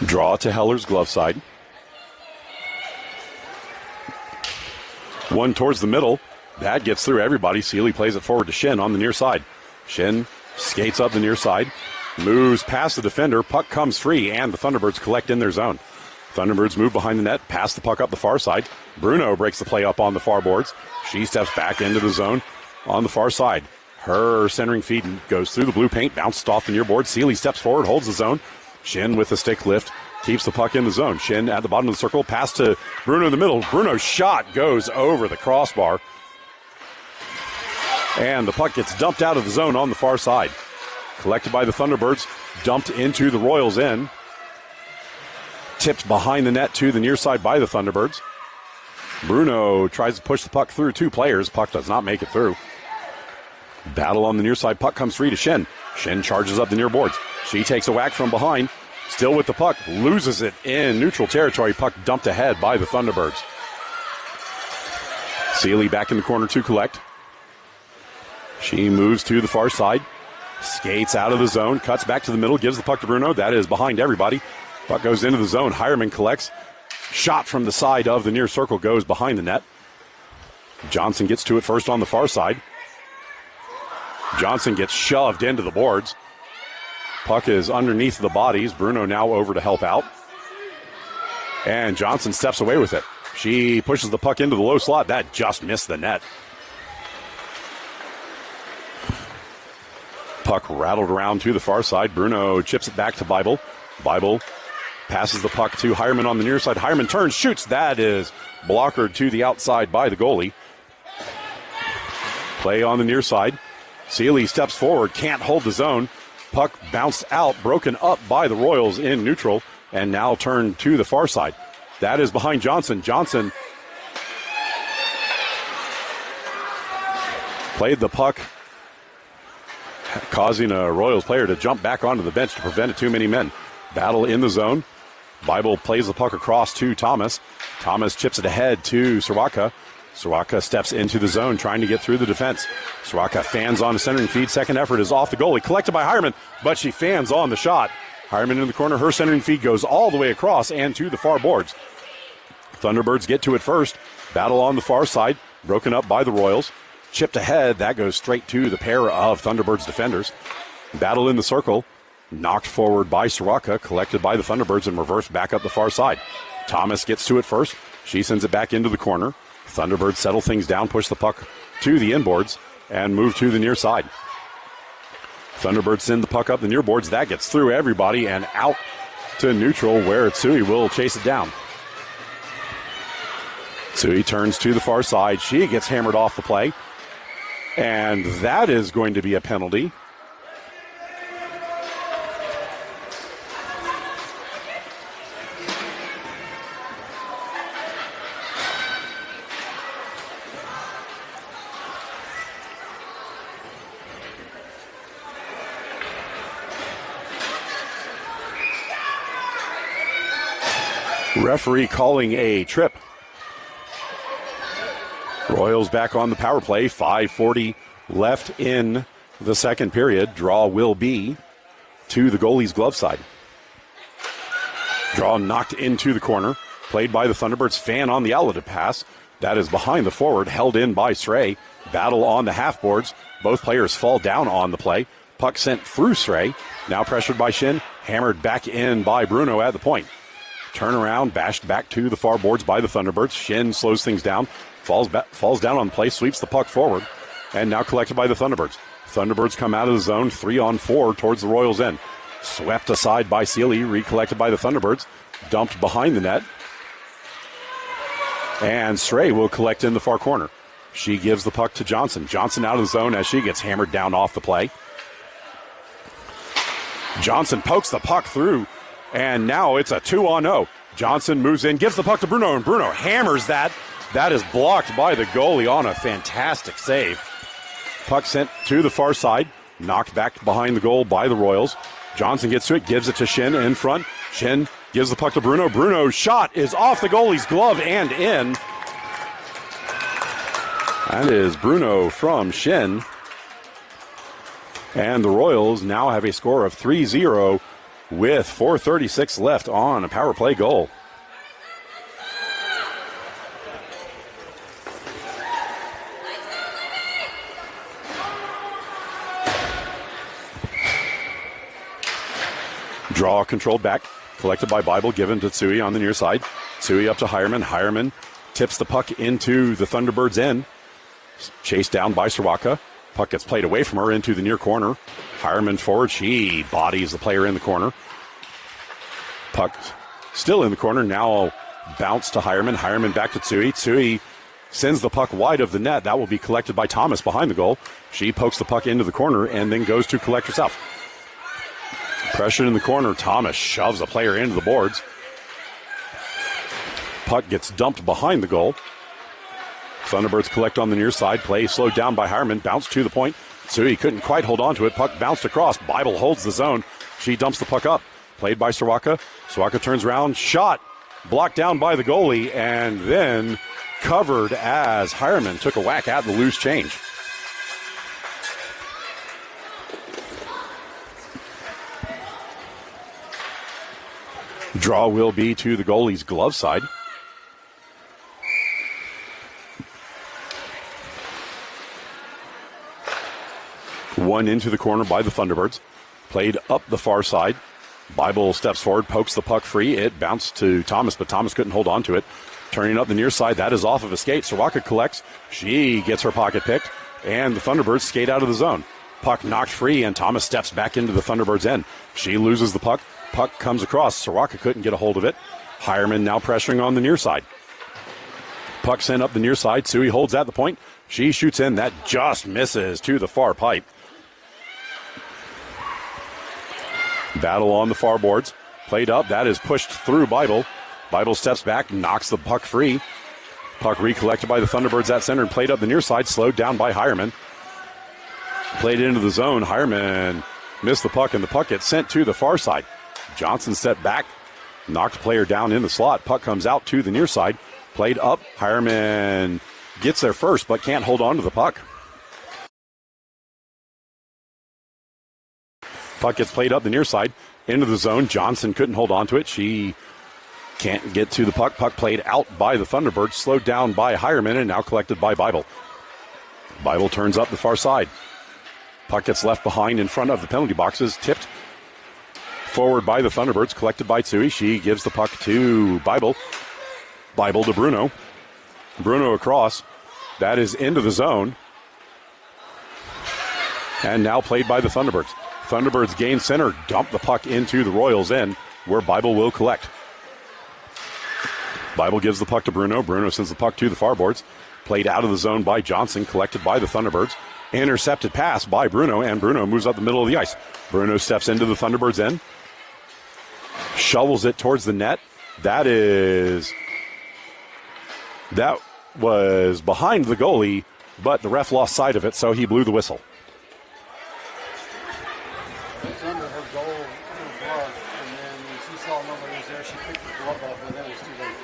Draw to Heller's glove side. One towards the middle. That gets through everybody. Seeley plays it forward to Shin on the near side. Shin skates up the near side. Moves past the defender. Puck comes free, and the Thunderbirds collect in their zone. Thunderbirds move behind the net, pass the puck up the far side. Bruno breaks the play up on the far boards. She steps back into the zone on the far side. Her centering feed goes through the blue paint, bounced off the near board. Seeley steps forward, holds the zone. Shin with the stick lift, keeps the puck in the zone. Shin at the bottom of the circle, pass to Bruno in the middle. Bruno's shot goes over the crossbar. And the puck gets dumped out of the zone on the far side. Collected by the Thunderbirds, dumped into the Royals' end. Tipped behind the net to the near side by the Thunderbirds. Bruno tries to push the puck through two players. Puck does not make it through. Battle on the near side. Puck comes free to Shin. Shin charges up the near boards. She takes a whack from behind. Still with the puck. Loses it in neutral territory. Puck dumped ahead by the Thunderbirds. Seeley back in the corner to collect. She moves to the far side. Skates out of the zone. Cuts back to the middle. Gives the puck to Bruno. That is behind everybody. Puck goes into the zone. Hireman collects. Shot from the side of the near circle goes behind the net. Johnson gets to it first on the far side. Johnson gets shoved into the boards. Puck is underneath the bodies. Bruno now over to help out. And Johnson steps away with it. She pushes the puck into the low slot. That just missed the net. Puck rattled around to the far side. Bruno chips it back to Bible. Bible passes the puck to Hireman on the near side. Hireman turns, shoots. That is blockered to the outside by the goalie. Play on the near side. Seeley steps forward, can't hold the zone. Puck bounced out, broken up by the Royals in neutral, and now turned to the far side. That is behind Johnson. Johnson played the puck, causing a Royals player to jump back onto the bench to prevent it too many men. Battle in the zone. Bible plays the puck across to Thomas. Thomas chips it ahead to Soroka. Soroka steps into the zone, trying to get through the defense. Soroka fans on the centering feed. Second effort is off the goalie. Collected by Hireman, but she fans on the shot. Hireman in the corner. Her centering feed goes all the way across and to the far boards. Thunderbirds get to it first. Battle on the far side. Broken up by the Royals. Chipped ahead. That goes straight to the pair of Thunderbirds defenders. Battle in the circle. Knocked forward by Soroka. Collected by the Thunderbirds and reversed back up the far side. Thomas gets to it first. She sends it back into the corner. Thunderbirds settle things down, push the puck to the inboards, and move to the near side. Thunderbirds send the puck up the near boards. That gets through everybody and out to neutral, where Tsui will chase it down. Tsui turns to the far side. She gets hammered off the play, and that is going to be a penalty. Referee calling a trip. Royals back on the power play. 5:40 left in the second period. Draw will be to the goalie's glove side. Draw knocked into the corner. Played by the Thunderbirds. Fan on the outlet pass. That is behind the forward. Held in by Srey. Battle on the half boards. Both players fall down on the play. Puck sent through Srey. Now pressured by Shin. Hammered back in by Bruno at the point. Turnaround, bashed back to the far boards by the Thunderbirds. Shin slows things down, falls down on the play, sweeps the puck forward, and now collected by the Thunderbirds. Thunderbirds come out of the zone, 3-on-4 towards the Royals' end. Swept aside by Seeley, recollected by the Thunderbirds, dumped behind the net. And Srey will collect in the far corner. She gives the puck to Johnson. Johnson out of the zone as she gets hammered down off the play. Johnson pokes the puck through. And now it's a 2-on-0. Johnson moves in, gives the puck to Bruno, and Bruno hammers that. That is blocked by the goalie on a fantastic save. Puck sent to the far side, knocked back behind the goal by the Royals. Johnson gets to it, gives it to Shin in front. Shin gives the puck to Bruno. Bruno's shot is off the goalie's glove and in. That is Bruno from Shin. And the Royals now have a score of 3-0. With 4:36 left on a power play goal. Draw controlled back, collected by Bible, given to Tsui on the near side. Tsui up to Hireman. Hireman tips the puck into the Thunderbirds' end. Chased down by Soroka. Puck gets played away from her into the near corner. Hireman forward. She bodies the player in the corner. Puck still in the corner. Now bounce to Hireman. Hireman back to Tsui. Tsui sends the puck wide of the net. That will be collected by Thomas behind the goal. She pokes the puck into the corner and then goes to collect herself. Pressure in the corner. Thomas shoves a player into the boards. Puck gets dumped behind the goal. Thunderbirds collect on the near side. Play slowed down by Hireman. Bounce to the point. Tsui couldn't quite hold on to it. Puck bounced across. Bible holds the zone. She dumps the puck up. Played by Sawaka. Sawaka turns around. Shot. Blocked down by the goalie. And then covered as Hireman took a whack at the loose change. Draw will be to the goalie's glove side. One into the corner by the Thunderbirds. Played up the far side. Bible steps forward, pokes the puck free. It bounced to Thomas, but Thomas couldn't hold on to it. Turning up the near side, that is off of a skate. Sawaka collects. She gets her pocket picked, and the Thunderbirds skate out of the zone. Puck knocked free, and Thomas steps back into the Thunderbirds' end. She loses the puck. Puck comes across. Sawaka couldn't get a hold of it. Hireman now pressuring on the near side. Puck sent up the near side. Tsui holds at the point. She shoots in. That just misses to the far pipe. Battle on the far boards. Played up. That is pushed through Bible. Bible steps back, knocks the puck free. Puck recollected by the Thunderbirds at center and played up the near side, slowed down by Hireman. Played into the zone. Hireman missed the puck, and the puck gets sent to the far side. Johnson stepped back, knocked the player down in the slot. Puck comes out to the near side. Played up. Hireman gets there first, but can't hold on to the puck. Puck gets played up the near side into the zone. Johnson couldn't hold on to it. She can't get to the puck. Puck played out by the Thunderbirds, slowed down by Hireman, and now collected by Bible. Bible turns up the far side. Puck gets left behind in front of the penalty boxes, tipped forward by the Thunderbirds, collected by Tsui. She gives the puck to Bible. Bible to Bruno. Bruno across. That is into the zone. And now played by the Thunderbirds. Thunderbirds gain center, dump the puck into the Royals' end, where Bible will collect. Bible gives the puck to Bruno. Bruno sends the puck to the far boards. Played out of the zone by Johnson, collected by the Thunderbirds. Intercepted pass by Bruno, and Bruno moves up the middle of the ice. Bruno steps into the Thunderbirds' end. Shovels it towards the net. That was behind the goalie, but the ref lost sight of it, so he blew the whistle. It's under her goal, her glove, and then when she saw nobody was there, she picked the glove up, and then it was too late.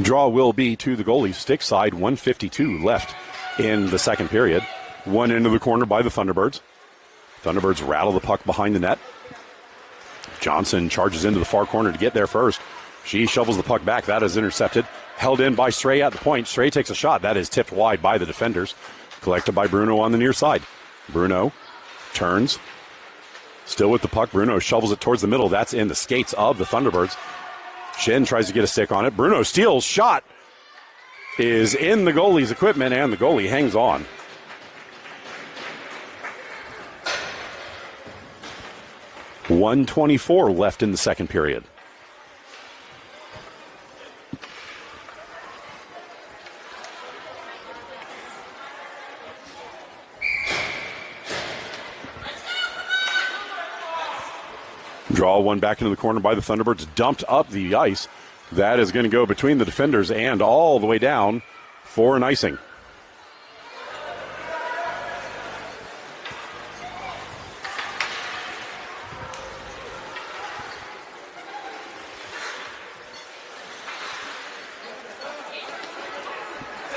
Draw will be to the goalie's stick side. 1:52 left in the second period. One into the corner by the Thunderbirds. Thunderbirds rattle the puck behind the net. Johnson charges into the far corner to get there first. She shovels the puck back. That is intercepted. Held in by Stray at the point. Stray takes a shot. That is tipped wide by the defenders. Collected by Bruno on the near side. Bruno turns. Still with the puck. Bruno shovels it towards the middle. That's in the skates of the Thunderbirds. Shin tries to get a stick on it. Bruno steals. Shot is in the goalie's equipment, and the goalie hangs on. .124 left in the second period. Draw one back into the corner by the Thunderbirds, dumped up the ice. That is going to go between the defenders and all the way down for an icing.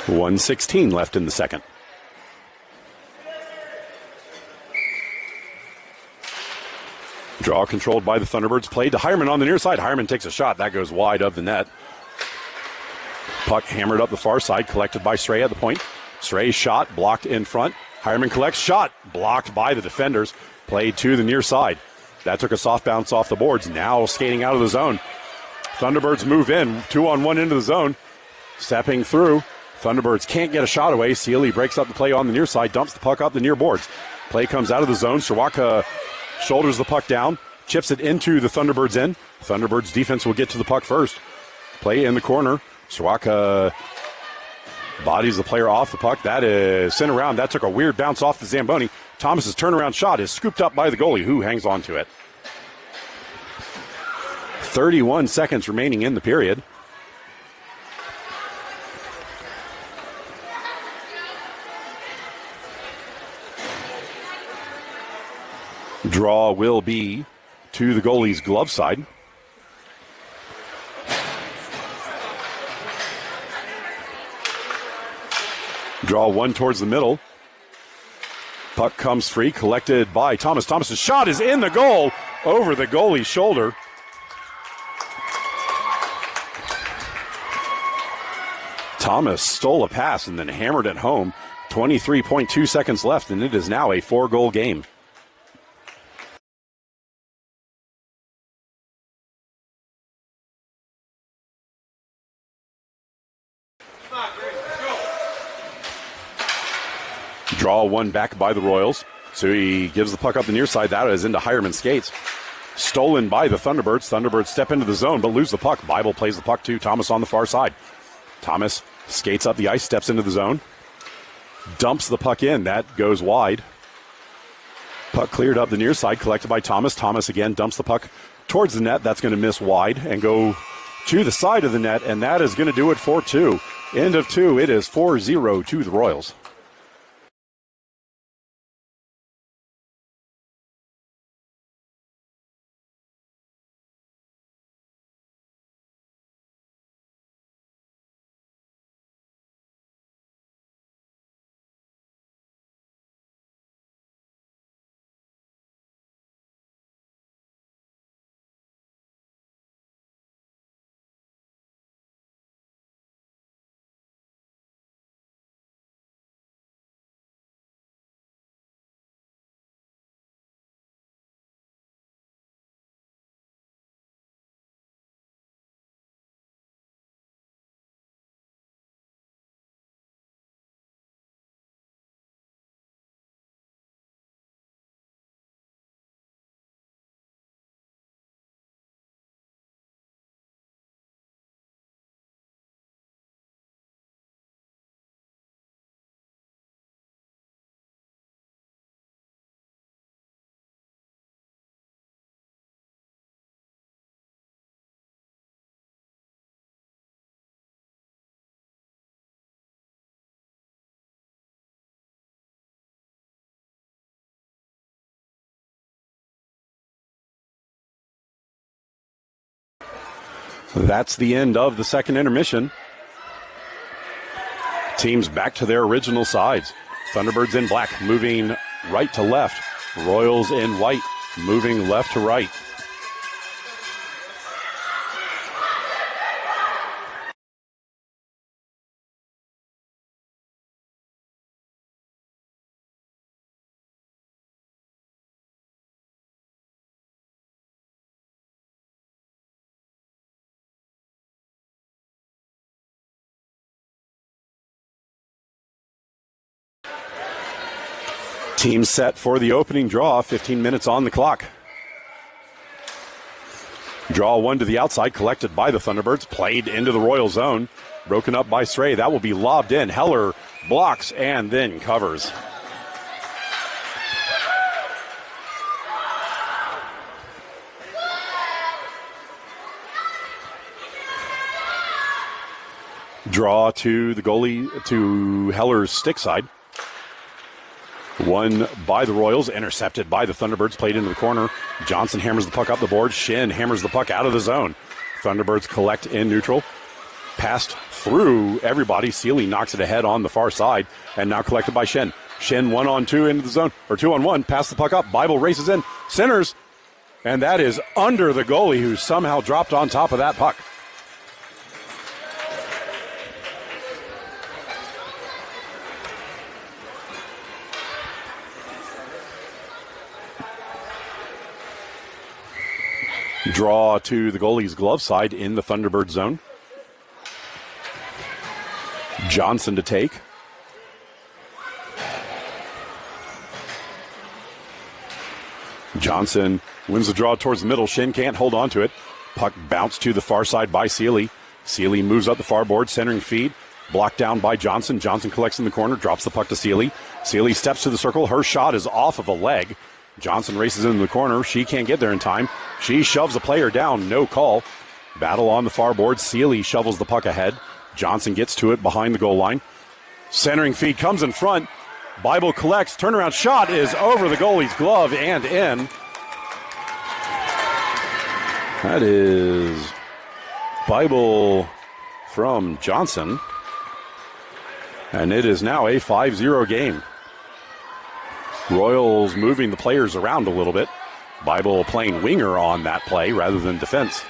.116 left in the second. Draw controlled by the Thunderbirds. Played to Hireman on the near side. Hireman takes a shot. That goes wide of the net. Puck hammered up the far side. Collected by Stray at the point. Stray's shot blocked in front. Hireman collects. Shot blocked by the defenders. Played to the near side. That took a soft bounce off the boards. Now skating out of the zone. Thunderbirds move in. 2-on-1 into the zone. Stepping through. Thunderbirds can't get a shot away. Sealy breaks up the play on the near side. Dumps the puck up the near boards. Play comes out of the zone. Sawaka shoulders the puck down, chips it into the Thunderbirds' end. Thunderbirds' defense will get to the puck first. Play in the corner. Sawaka bodies the player off the puck. That is sent around. That took a weird bounce off the Zamboni. Thomas's turnaround shot is scooped up by the goalie, who hangs on to it. 31 seconds remaining in the period. Draw will be to the goalie's glove side. Draw one towards the middle. Puck comes free, collected by Thomas. Thomas's shot is in the goal, over the goalie's shoulder. Thomas stole a pass and then hammered it home. 23.2 seconds left, and it is now a 4-goal game. Draw one back by the Royals. So he gives the puck up the near side. That is into Hireman's skates. Stolen by the Thunderbirds. Thunderbirds step into the zone but lose the puck. Bible plays the puck to Thomas on the far side. Thomas skates up the ice, steps into the zone. Dumps the puck in. That goes wide. Puck cleared up the near side, collected by Thomas. Thomas again dumps the puck towards the net. That's going to miss wide and go to the side of the net, and that is going to do it for 2. End of 2. It is 4-0 to the Royals. That's the end of the second intermission. Teams back to their original sides. Thunderbirds in black, moving right to left. Royals in white, moving left to right. Team set for the opening draw, 15 minutes on the clock. Draw one to the outside, collected by the Thunderbirds, played into the Royal zone, broken up by Stray. That will be lobbed in. Heller blocks and then covers. Draw to the goalie, to Heller's stick side. One by the Royals, intercepted by the Thunderbirds, played into the corner. Johnson hammers the puck up the board. Shin hammers the puck out of the zone. Thunderbirds collect in neutral. Passed through everybody. Seeley knocks it ahead on the far side, and now collected by Shin. Shin 1-on-2 into the zone, or 2-on-1, pass the puck up. Bible races in, centers, and that is under the goalie, who somehow dropped on top of that puck. Draw to the goalie's glove side in the Thunderbird zone. Johnson to take. Johnson wins the draw towards the middle. Shin can't hold on to it. Puck bounced to the far side by Seeley. Seeley moves up the far board, centering feed. Blocked down by Johnson. Johnson collects in the corner, drops the puck to Seeley. Seeley steps to the circle. Her shot is off of a leg. Johnson races into the corner. She can't get there in time. She shoves a player down. No call. Battle on the far board. Seeley shovels the puck ahead. Johnson gets to it behind the goal line. Centering feed comes in front. Bible collects, turnaround shot is over the goalie's glove and in. That is Bible from Johnson. And it is now a 5-0 game. Royals moving the players around a little bit. Bible playing winger on that play rather than defense.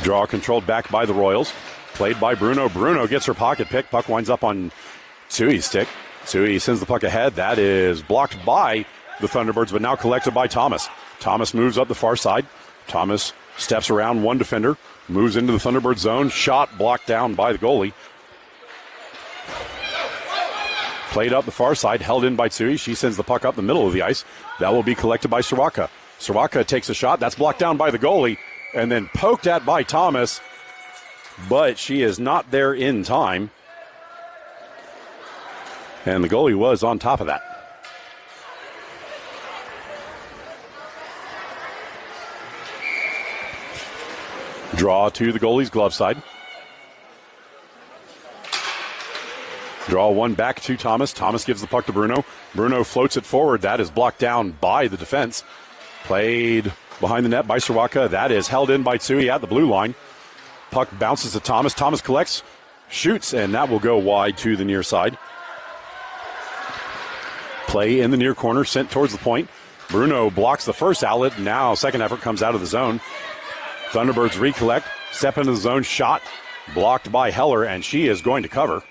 Draw controlled back by the Royals. Played by Bruno. Bruno gets her pocket pick. Puck winds up on Tsui's stick. Tsui sends the puck ahead. That is blocked by the Thunderbirds, but now collected by Thomas. Thomas moves up the far side. Thomas steps around one defender, moves into the Thunderbird zone. Shot blocked down by the goalie. Played up the far side, held in by Tsui. She sends the puck up the middle of the ice. That will be collected by Siraka. Siraka takes a shot. That's blocked down by the goalie and then poked at by Thomas, but she is not there in time. And the goalie was on top of that. Draw to the goalie's glove side. Draw one back to Thomas. Thomas gives the puck to Bruno. Bruno floats it forward. That is blocked down by the defense. Played behind the net by Siraka. That is held in by Tsui at the blue line. Puck bounces to Thomas. Thomas collects, shoots, and that will go wide to the near side. Play in the near corner, sent towards the point. Bruno blocks the first outlet. Now second effort comes out of the zone. Thunderbirds recollect, step into the zone, shot blocked by Heller, and she is going to cover.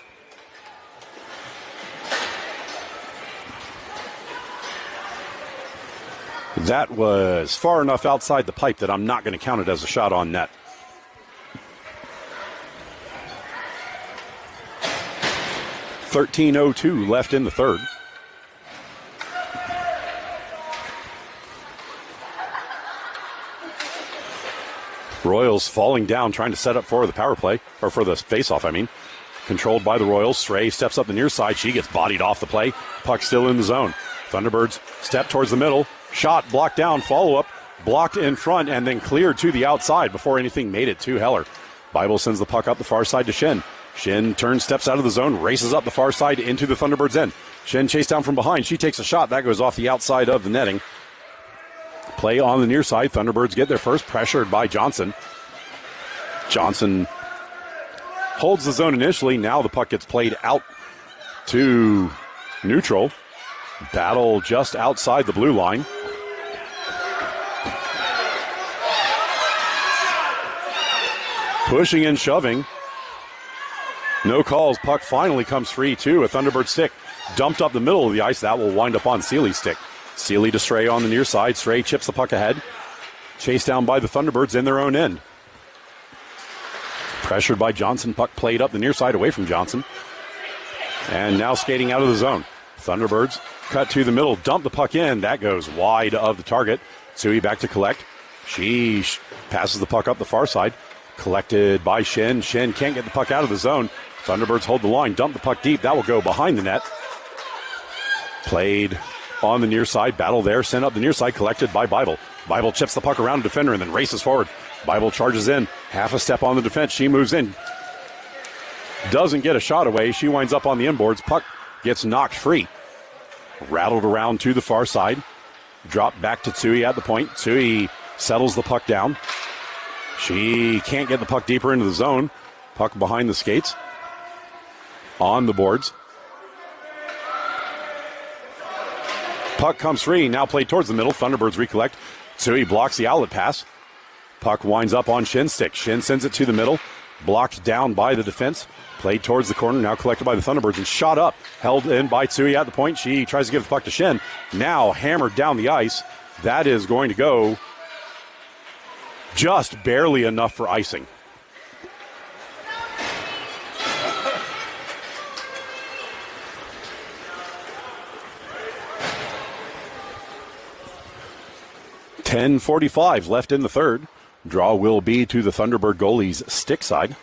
That was far enough outside the pipe that I'm not going to count it as a shot on net. .13:02 left in the third. Royals falling down, trying to set up for the power play, or for the face-off, I mean. Controlled by the Royals. Sray steps up the near side. She gets bodied off the play. Puck still in the zone. Thunderbirds step towards the middle. Shot blocked down. Follow-up blocked in front and then cleared to the outside before anything made it to Heller. Bible sends the puck up the far side to Shin. Shin turns, steps out of the zone, races up the far side into the Thunderbirds' end. Shin chased down from behind. She takes a shot. That goes off the outside of the netting. Play on the near side. Thunderbirds get their first, pressured by Johnson. Johnson holds the zone initially. Now the puck gets played out to neutral. Battle just outside the blue line. Pushing and shoving. No calls. Puck finally comes free to a Thunderbird stick. Dumped up the middle of the ice. That will wind up on Seeley's stick. Seeley to Stray on the near side. Stray chips the puck ahead. Chased down by the Thunderbirds in their own end. Pressured by Johnson. Puck played up the near side away from Johnson. And now skating out of the zone. Thunderbirds cut to the middle. Dump the puck in. That goes wide of the target. Tsui back to collect. She passes the puck up the far side. Collected by Shin. Shin can't get the puck out of the zone. Thunderbirds hold the line. Dump the puck deep. That will go behind the net. Played on the near side. Battle there. Sent up the near side. Collected by Bible. Bible chips the puck around the defender and then races forward. Bible charges in. Half a step on the defense. She moves in. Doesn't get a shot away. She winds up on the inboards. Puck gets knocked free. Rattled around to the far side. Dropped back to Tsui at the point. Tsui settles the puck down. She can't get the puck deeper into the zone. Puck behind the skates. On the boards. Puck comes free. Now played towards the middle. Thunderbirds recollect. Tsui blocks the outlet pass. Puck winds up on Shin's stick. Shin sends it to the middle. Blocked down by the defense. Played towards the corner. Now collected by the Thunderbirds and shot up. Held in by Tsui at the point. She tries to give the puck to Shin. Now hammered down the ice. That is going to go just barely enough for icing. .10:45 left in the third. Draw will be to the Thunderbird goalie's stick side.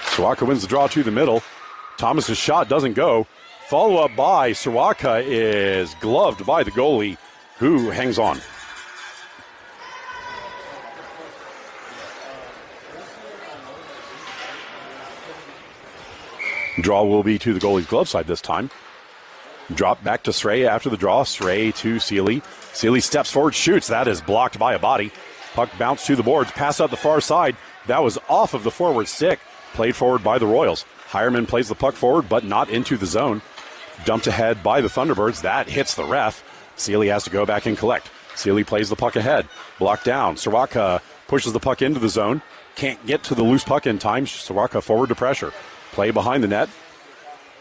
Sawaka wins the draw to the middle. Thomas's shot doesn't go. Follow-up by Sawaka is gloved by the goalie, who hangs on. Draw will be to the goalie's glove side this time. Drop back to Sray after the draw. Sray to Seeley. Seeley steps forward, shoots. That is blocked by a body. Puck bounced to the boards, pass out the far side. That was off of the forward stick. Played forward by the Royals. Hireman plays the puck forward, but not into the zone. Dumped ahead by the Thunderbirds. That hits the ref. Seeley has to go back and collect. Seeley plays the puck ahead. Blocked down. Sawaka pushes the puck into the zone. Can't get to the loose puck in time. Sawaka forward to pressure. Play behind the net.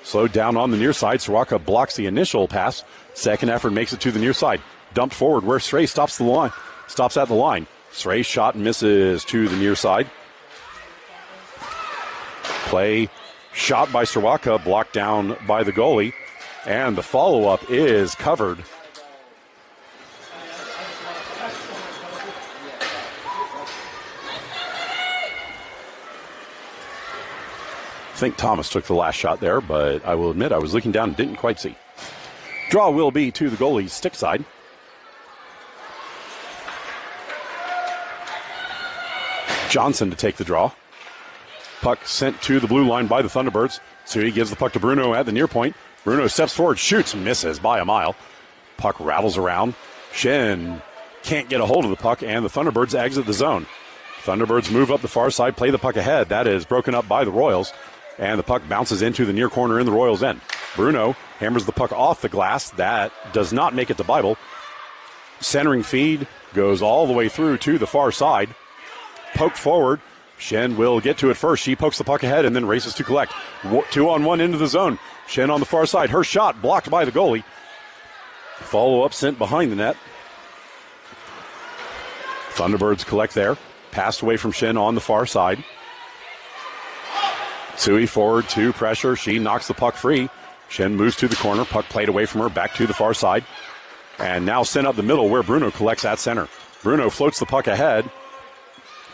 Slowed down on the near side. Sawaka blocks the initial pass. Second effort makes it to the near side. Dumped forward where Sray stops the line. Stops at the line. Sray's shot misses to the near side. Play shot by Sawaka, blocked down by the goalie. And the follow-up is covered. I think Thomas took the last shot there, but I will admit I was looking down and didn't quite see. Draw will be to the goalie's stick side. Johnson to take the draw. Puck sent to the blue line by the Thunderbirds. So he gives the puck to Bruno at the near point. Bruno steps forward, shoots, misses by a mile. Puck rattles around. Shen can't get a hold of the puck, and the Thunderbirds exit the zone. Thunderbirds move up the far side, play the puck ahead. That is broken up by the Royals, and the puck bounces into the near corner in the Royals' end. Bruno hammers the puck off the glass. That does not make it to Bible. Centering feed goes all the way through to the far side. Poked forward. Shen will get to it first. She pokes the puck ahead and then races to collect. 2-on-1 into the zone. Shen on the far side. Her shot blocked by the goalie. Follow-up sent behind the net. Thunderbirds collect there. Passed away from Shen on the far side. Sui forward to pressure. She knocks the puck free. Shen moves to the corner. Puck played away from her. Back to the far side. And now sent up the middle where Bruno collects at center. Bruno floats the puck ahead.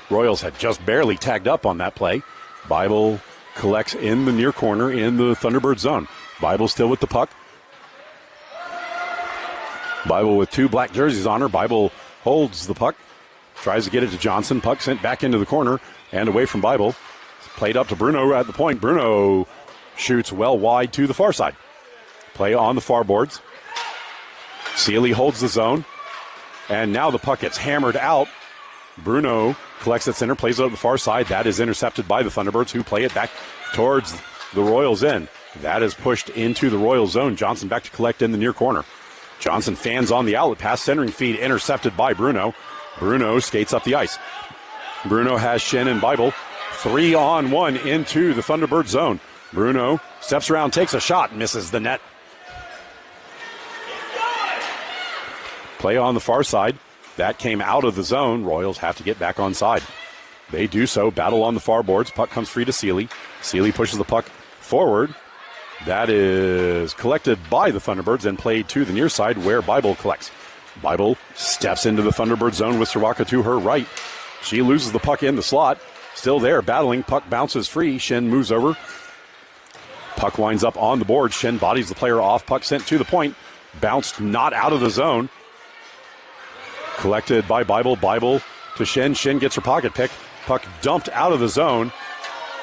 Royals had just barely tagged up on that play. Bible collects in the near corner in the Thunderbird zone. Bible still with the puck. Bible with two black jerseys on her. Bible holds the puck. Tries to get it to Johnson. Puck sent back into the corner and away from Bible. Played up to Bruno at the point. Bruno shoots well wide to the far side. Play on the far boards. Seeley holds the zone. And now the puck gets hammered out. Bruno collects at center, plays it up the far side. That is intercepted by the Thunderbirds, who play it back towards the Royals' end. That is pushed into the Royals' zone. Johnson back to collect in the near corner. Johnson fans on the outlet pass. Centering feed intercepted by Bruno. Bruno skates up the ice. Bruno has Shen and Bible 3-on-1 into the Thunderbird zone. Bruno steps around, takes a shot, misses the net. Play on the far side. That came out of the zone. Royals have to get back on side. They do so. Battle on the far boards. Puck comes free to Seeley. Seeley pushes the puck forward. That is collected by the Thunderbirds and played to the near side where Bible collects. Bible steps into the Thunderbird zone with Sawaka to her right. She loses the puck in the slot. Still there, battling. Puck bounces free. Shen moves over. Puck winds up on the board. Shen bodies the player off. Puck sent to the point. Bounced not out of the zone. Collected by Bible. Bible to Shen. Shen gets her pocket pick. Puck dumped out of the zone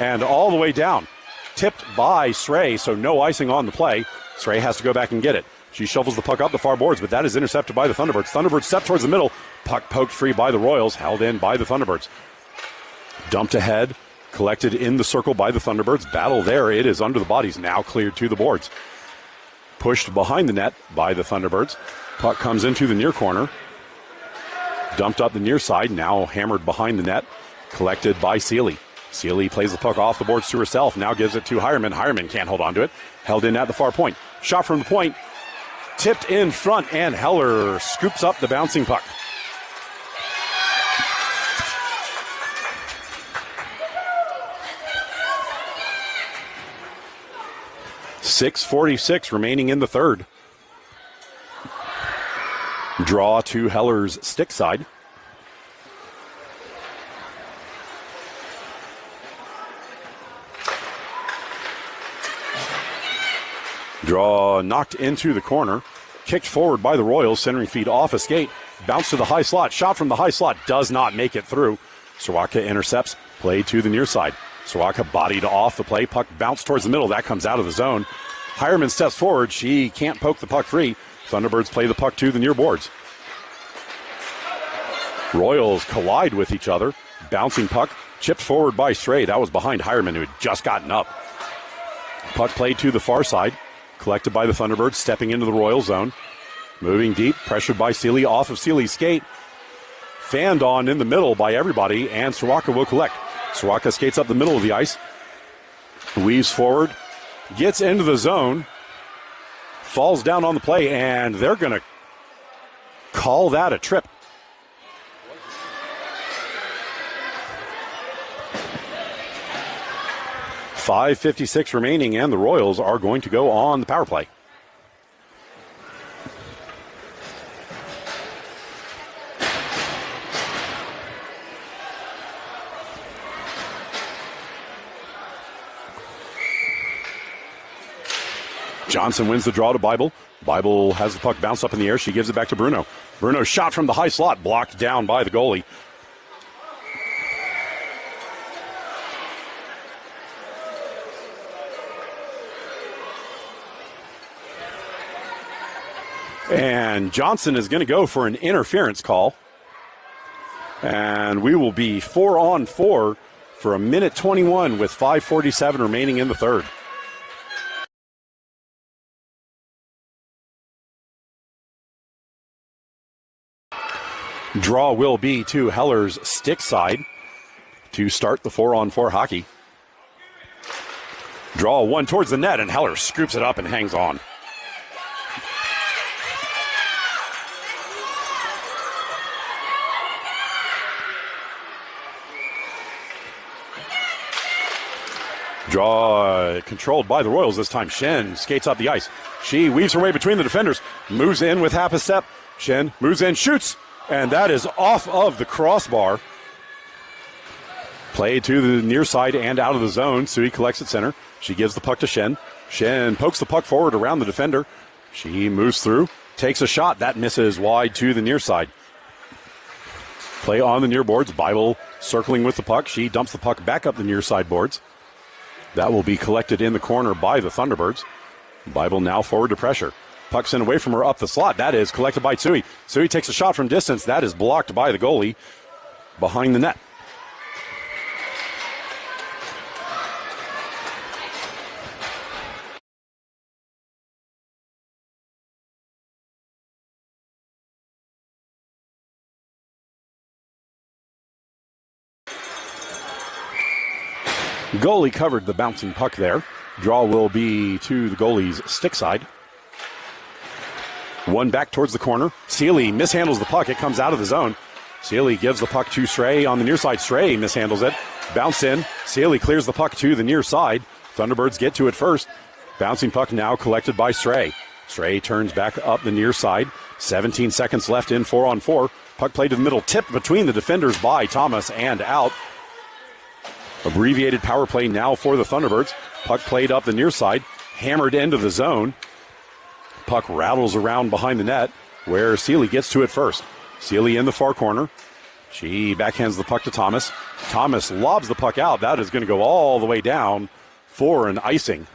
and all the way down. Tipped by Sray, so no icing on the play. Sray has to go back and get it. She shovels the puck up the far boards, but that is intercepted by the Thunderbirds. Thunderbirds step towards the middle. Puck poked free by the Royals, held in by the Thunderbirds. Dumped ahead, collected in the circle by the Thunderbirds. Battle there. It is under the bodies, now cleared to the boards. Pushed behind the net by the Thunderbirds. Puck comes into the near corner. Dumped up the near side, now hammered behind the net. Collected by Seeley. Seeley plays the puck off the boards to herself, now gives it to Hireman. Hireman can't hold on to it. Held in at the far point. Shot from the point. Tipped in front, and Heller scoops up the bouncing puck. .6:46 remaining in the third. Draw to Heller's stick side. Draw knocked into the corner. Kicked forward by the Royals. Centering feed off a skate. Bounce to the high slot. Shot from the high slot. Does not make it through. Soroka intercepts. Play to the near side. Soroka bodied off the play. Puck bounced towards the middle. That comes out of the zone. Hireman steps forward. She can't poke the puck free. Thunderbirds play the puck to the near boards. Royals collide with each other. Bouncing puck. Chipped forward by Stray. That was behind Hireman, who had just gotten up. Puck played to the far side. Collected by the Thunderbirds. Stepping into the Royal zone. Moving deep. Pressured by Seeley. Off of Seeley's skate. Fanned on in the middle by everybody. And Soroka will collect. Soroka skates up the middle of the ice. Weaves forward. Gets into the zone. Falls down on the play. And they're going to call that a trip. .5:56 remaining, and the Royals are going to go on the power play. Johnson wins the draw to Bible. Bible has the puck bounce up in the air. She gives it back to Bruno. Bruno's shot from the high slot, blocked down by the goalie. And Johnson is going to go for an interference call. And we will be 4-on-4 for a minute 21 with 5:47 remaining in the third. Draw will be to Heller's stick side to start the 4-on-4 hockey. Draw one towards the net, and Heller scoops it up and hangs on. Draw controlled by the Royals this time. Shen skates up the ice. She weaves her way between the defenders, moves in with half a step. Shen moves in, shoots, and that is off of the crossbar. Play to the near side and out of the zone. Sui collects at center. She gives the puck to Shen. Shen pokes the puck forward around the defender. She moves through, takes a shot. That misses wide to the near side. Play on the near boards. Bible circling with the puck. She dumps the puck back up the near side boards. That will be collected in the corner by the Thunderbirds. Bible now forward to pressure. Puck sent away from her up the slot. That is collected by Tsui. Tsui takes a shot from distance. That is blocked by the goalie behind the net. Goalie covered the bouncing puck there. Draw will be to the goalie's stick side. One back towards the corner. Seeley mishandles the puck. It comes out of the zone. Seeley gives the puck to Stray on the near side. Stray mishandles it. Bounce in. Seeley clears the puck to the near side. Thunderbirds get to it first. Bouncing puck now collected by Stray. Stray turns back up the near side. 17 seconds left in 4-on-4. Puck played to the middle. Tipped between the defenders by Thomas and out. Abbreviated power play now for the Thunderbirds. Puck played up the near side, hammered into the zone. Puck rattles around behind the net where Seeley gets to it first. Seeley in the far corner. She backhands the puck to Thomas. Thomas lobs the puck out. That is going to go all the way down for an icing.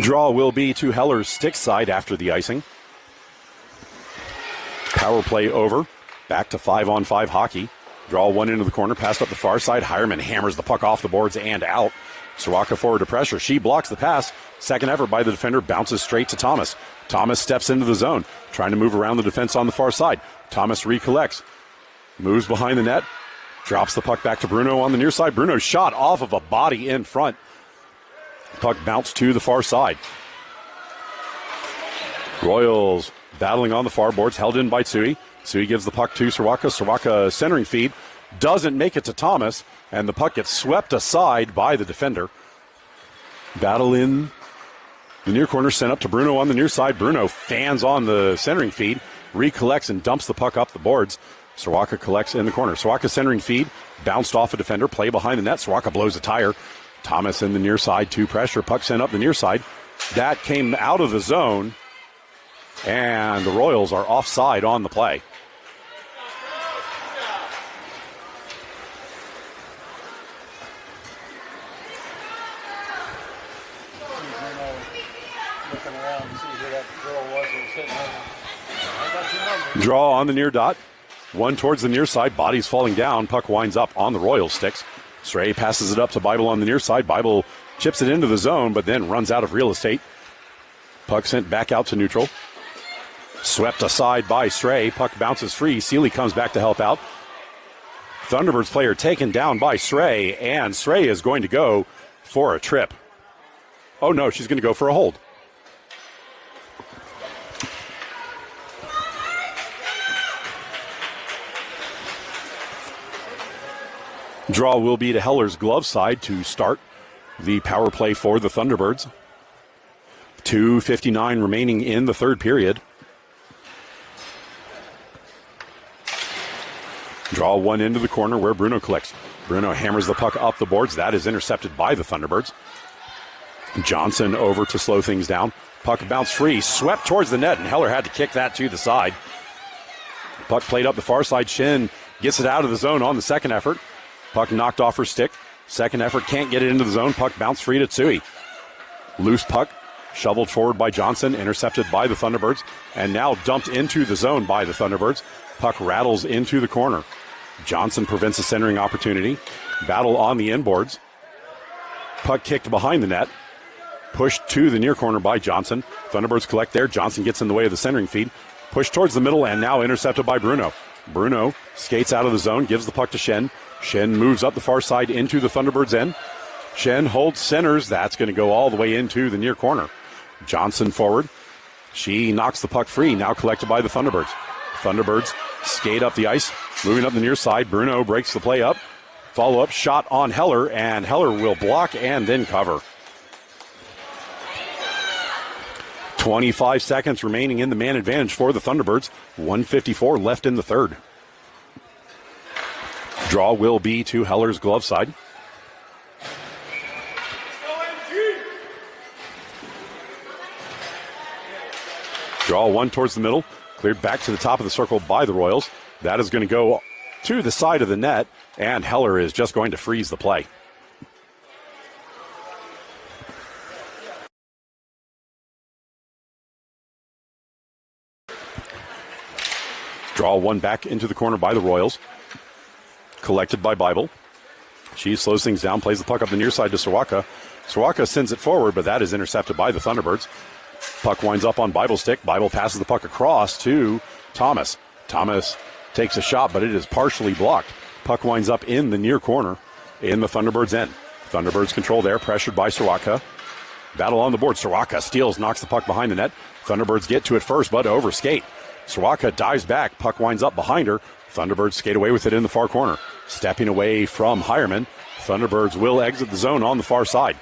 Draw will be to Heller's stick side after the icing. Power play over. Back to 5-on-5 hockey. Draw one into the corner, passed up the far side. Hireman hammers the puck off the boards and out. Soroka forward to pressure. She blocks the pass. Second effort by the defender, bounces straight to Thomas. Thomas steps into the zone, trying to move around the defense on the far side. Thomas recollects. Moves behind the net. Drops the puck back to Bruno on the near side. Bruno's shot off of a body in front. Puck bounced to the far side. Royals battling on the far boards, held in by Tsui. Tsui gives the puck to Soroka. Soroka centering feed. Doesn't make it to Thomas, and the puck gets swept aside by the defender. Battle in the near corner, sent up to Bruno on the near side. Bruno fans on the centering feed, recollects and dumps the puck up the boards. Sawaka collects in the corner. Sawaka centering feed, bounced off a defender, play behind the net. Sawaka blows a tire. Thomas in the near side to pressure. Puck sent up the near side. That came out of the zone, and the Royals are offside on the play. Looking around to see who that girl was that was hitting her. I got your number. Draw on the near dot. One towards the near side. Body's falling down. Puck winds up on the Royals sticks. Stray passes it up to Bible on the near side. Bible chips it into the zone, but then runs out of real estate. Puck sent back out to neutral. Swept aside by Stray. Puck bounces free. Seeley comes back to help out. Thunderbirds player taken down by Stray, and Stray is going to go for a trip. Oh no, she's going to go for a hold. Draw will be to Heller's glove side to start the power play for the Thunderbirds. 2:59 remaining in the third period. Draw one into the corner where Bruno collects. Bruno hammers the puck up the boards. That is intercepted by the Thunderbirds. Johnson over to slow things down. Puck bounced free, swept towards the net, and Heller had to kick that to the side. Puck played up the far side. Shin gets it out of the zone on the second effort. Puck knocked off her stick. Second effort can't get it into the zone. Puck bounced free to Tsui. Loose puck shoveled forward by Johnson, intercepted by the Thunderbirds, and now dumped into the zone by the Thunderbirds. Puck rattles into the corner. Johnson prevents a centering opportunity. Battle on the inboards. Puck kicked behind the net. Pushed to the near corner by Johnson. Thunderbirds collect there. Johnson gets in the way of the centering feed. Pushed towards the middle and now intercepted by Bruno. Bruno skates out of the zone, gives the puck to Shen. Shen moves up the far side into the Thunderbirds' end. Shen holds centers. That's going to go all the way into the near corner. Johnson forward. She knocks the puck free, now collected by the Thunderbirds. Thunderbirds skate up the ice, moving up the near side. Bruno breaks the play up. Follow-up shot on Heller, and Heller will block and then cover. 25 seconds remaining in the man advantage for the Thunderbirds. 1:54 left in the third. Draw will be to Heller's glove side. Draw one towards the middle. Cleared back to the top of the circle by the Royals. That is going to go to the side of the net, and Heller is just going to freeze the play. Draw one back into the corner by the Royals. Collected by Bible. She slows things down, plays the puck up the near side to Sawaka. Sawaka sends it forward, but that is intercepted by the Thunderbirds. Puck winds up on Bible's stick. Bible passes the puck across to Thomas. Thomas takes a shot, but it is partially blocked. Puck winds up in the near corner in the Thunderbirds' end. Thunderbirds control there, pressured by Sawaka. Battle on the board. Sawaka steals, knocks the puck behind the net. Thunderbirds get to it first, but overskate. Sawaka dives back. Puck winds up behind her. Thunderbirds skate away with it in the far corner. Stepping away from Hireman. Thunderbirds will exit the zone on the far side.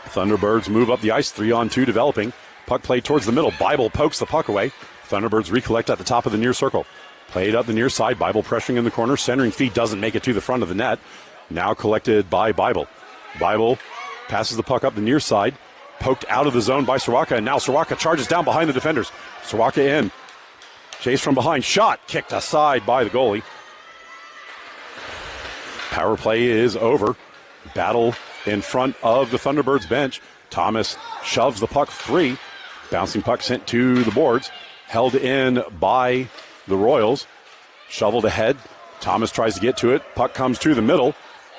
Thunderbirds move up the ice, 3-on-2 developing. Puck played towards the middle. Bible pokes the puck away. Thunderbirds recollect at the top of the near circle. Played up the near side. Bible pressuring in the corner. Centering feed doesn't make it to the front of the net. Now collected by Bible. Bible passes the puck up the near side. Poked out of the zone by Sawaka, and now Sawaka charges down behind the defenders. Sawaka in. Chase from behind. Shot kicked aside by the goalie. Power play is over. Battle in front of the Thunderbirds bench. Thomas shoves the puck free. Bouncing puck sent to the boards. Held in by the Royals. Shoveled ahead. Thomas tries to get to it. Puck comes to the middle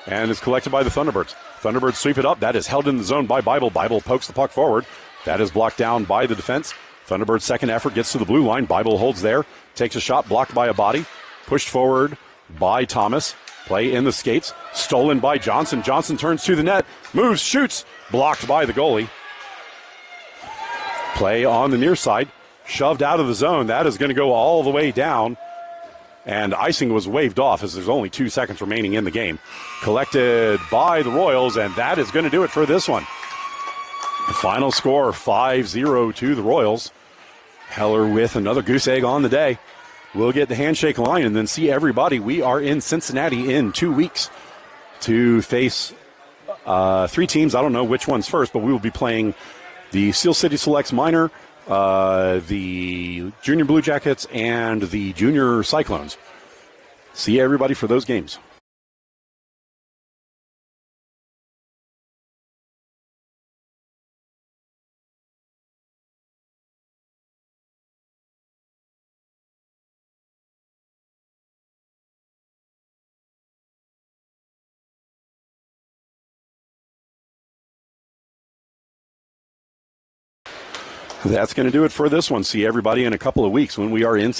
and is collected by the Thunderbirds. Thunderbirds sweep it up. That is held in the zone by Bible. Bible pokes the puck forward. That is blocked down by the defense. Thunderbirds' second effort gets to the blue line. Bible holds there. Takes a shot blocked by a body. Pushed forward by Thomas. Play in the skates. Stolen by Johnson. Johnson turns to the net. Moves, shoots. Blocked by the goalie. Play on the near side. Shoved out of the zone. That is going to go all the way down. And icing was waved off as there's only 2 seconds remaining in the game. Collected by the Royals, and that is going to do it for this one. Final score 5-0 to the Royals. Heller with another goose egg on the day. We'll get the handshake line and then see everybody. We are in Cincinnati in 2 weeks to face 3 teams. I don't know which one's first, but we will be playing the Steel City Selects Minor, the Junior Blue Jackets, and the Junior Cyclones. See everybody for those games. That's going to do it for this one. See everybody in a couple of weeks when we are in Cincinnati.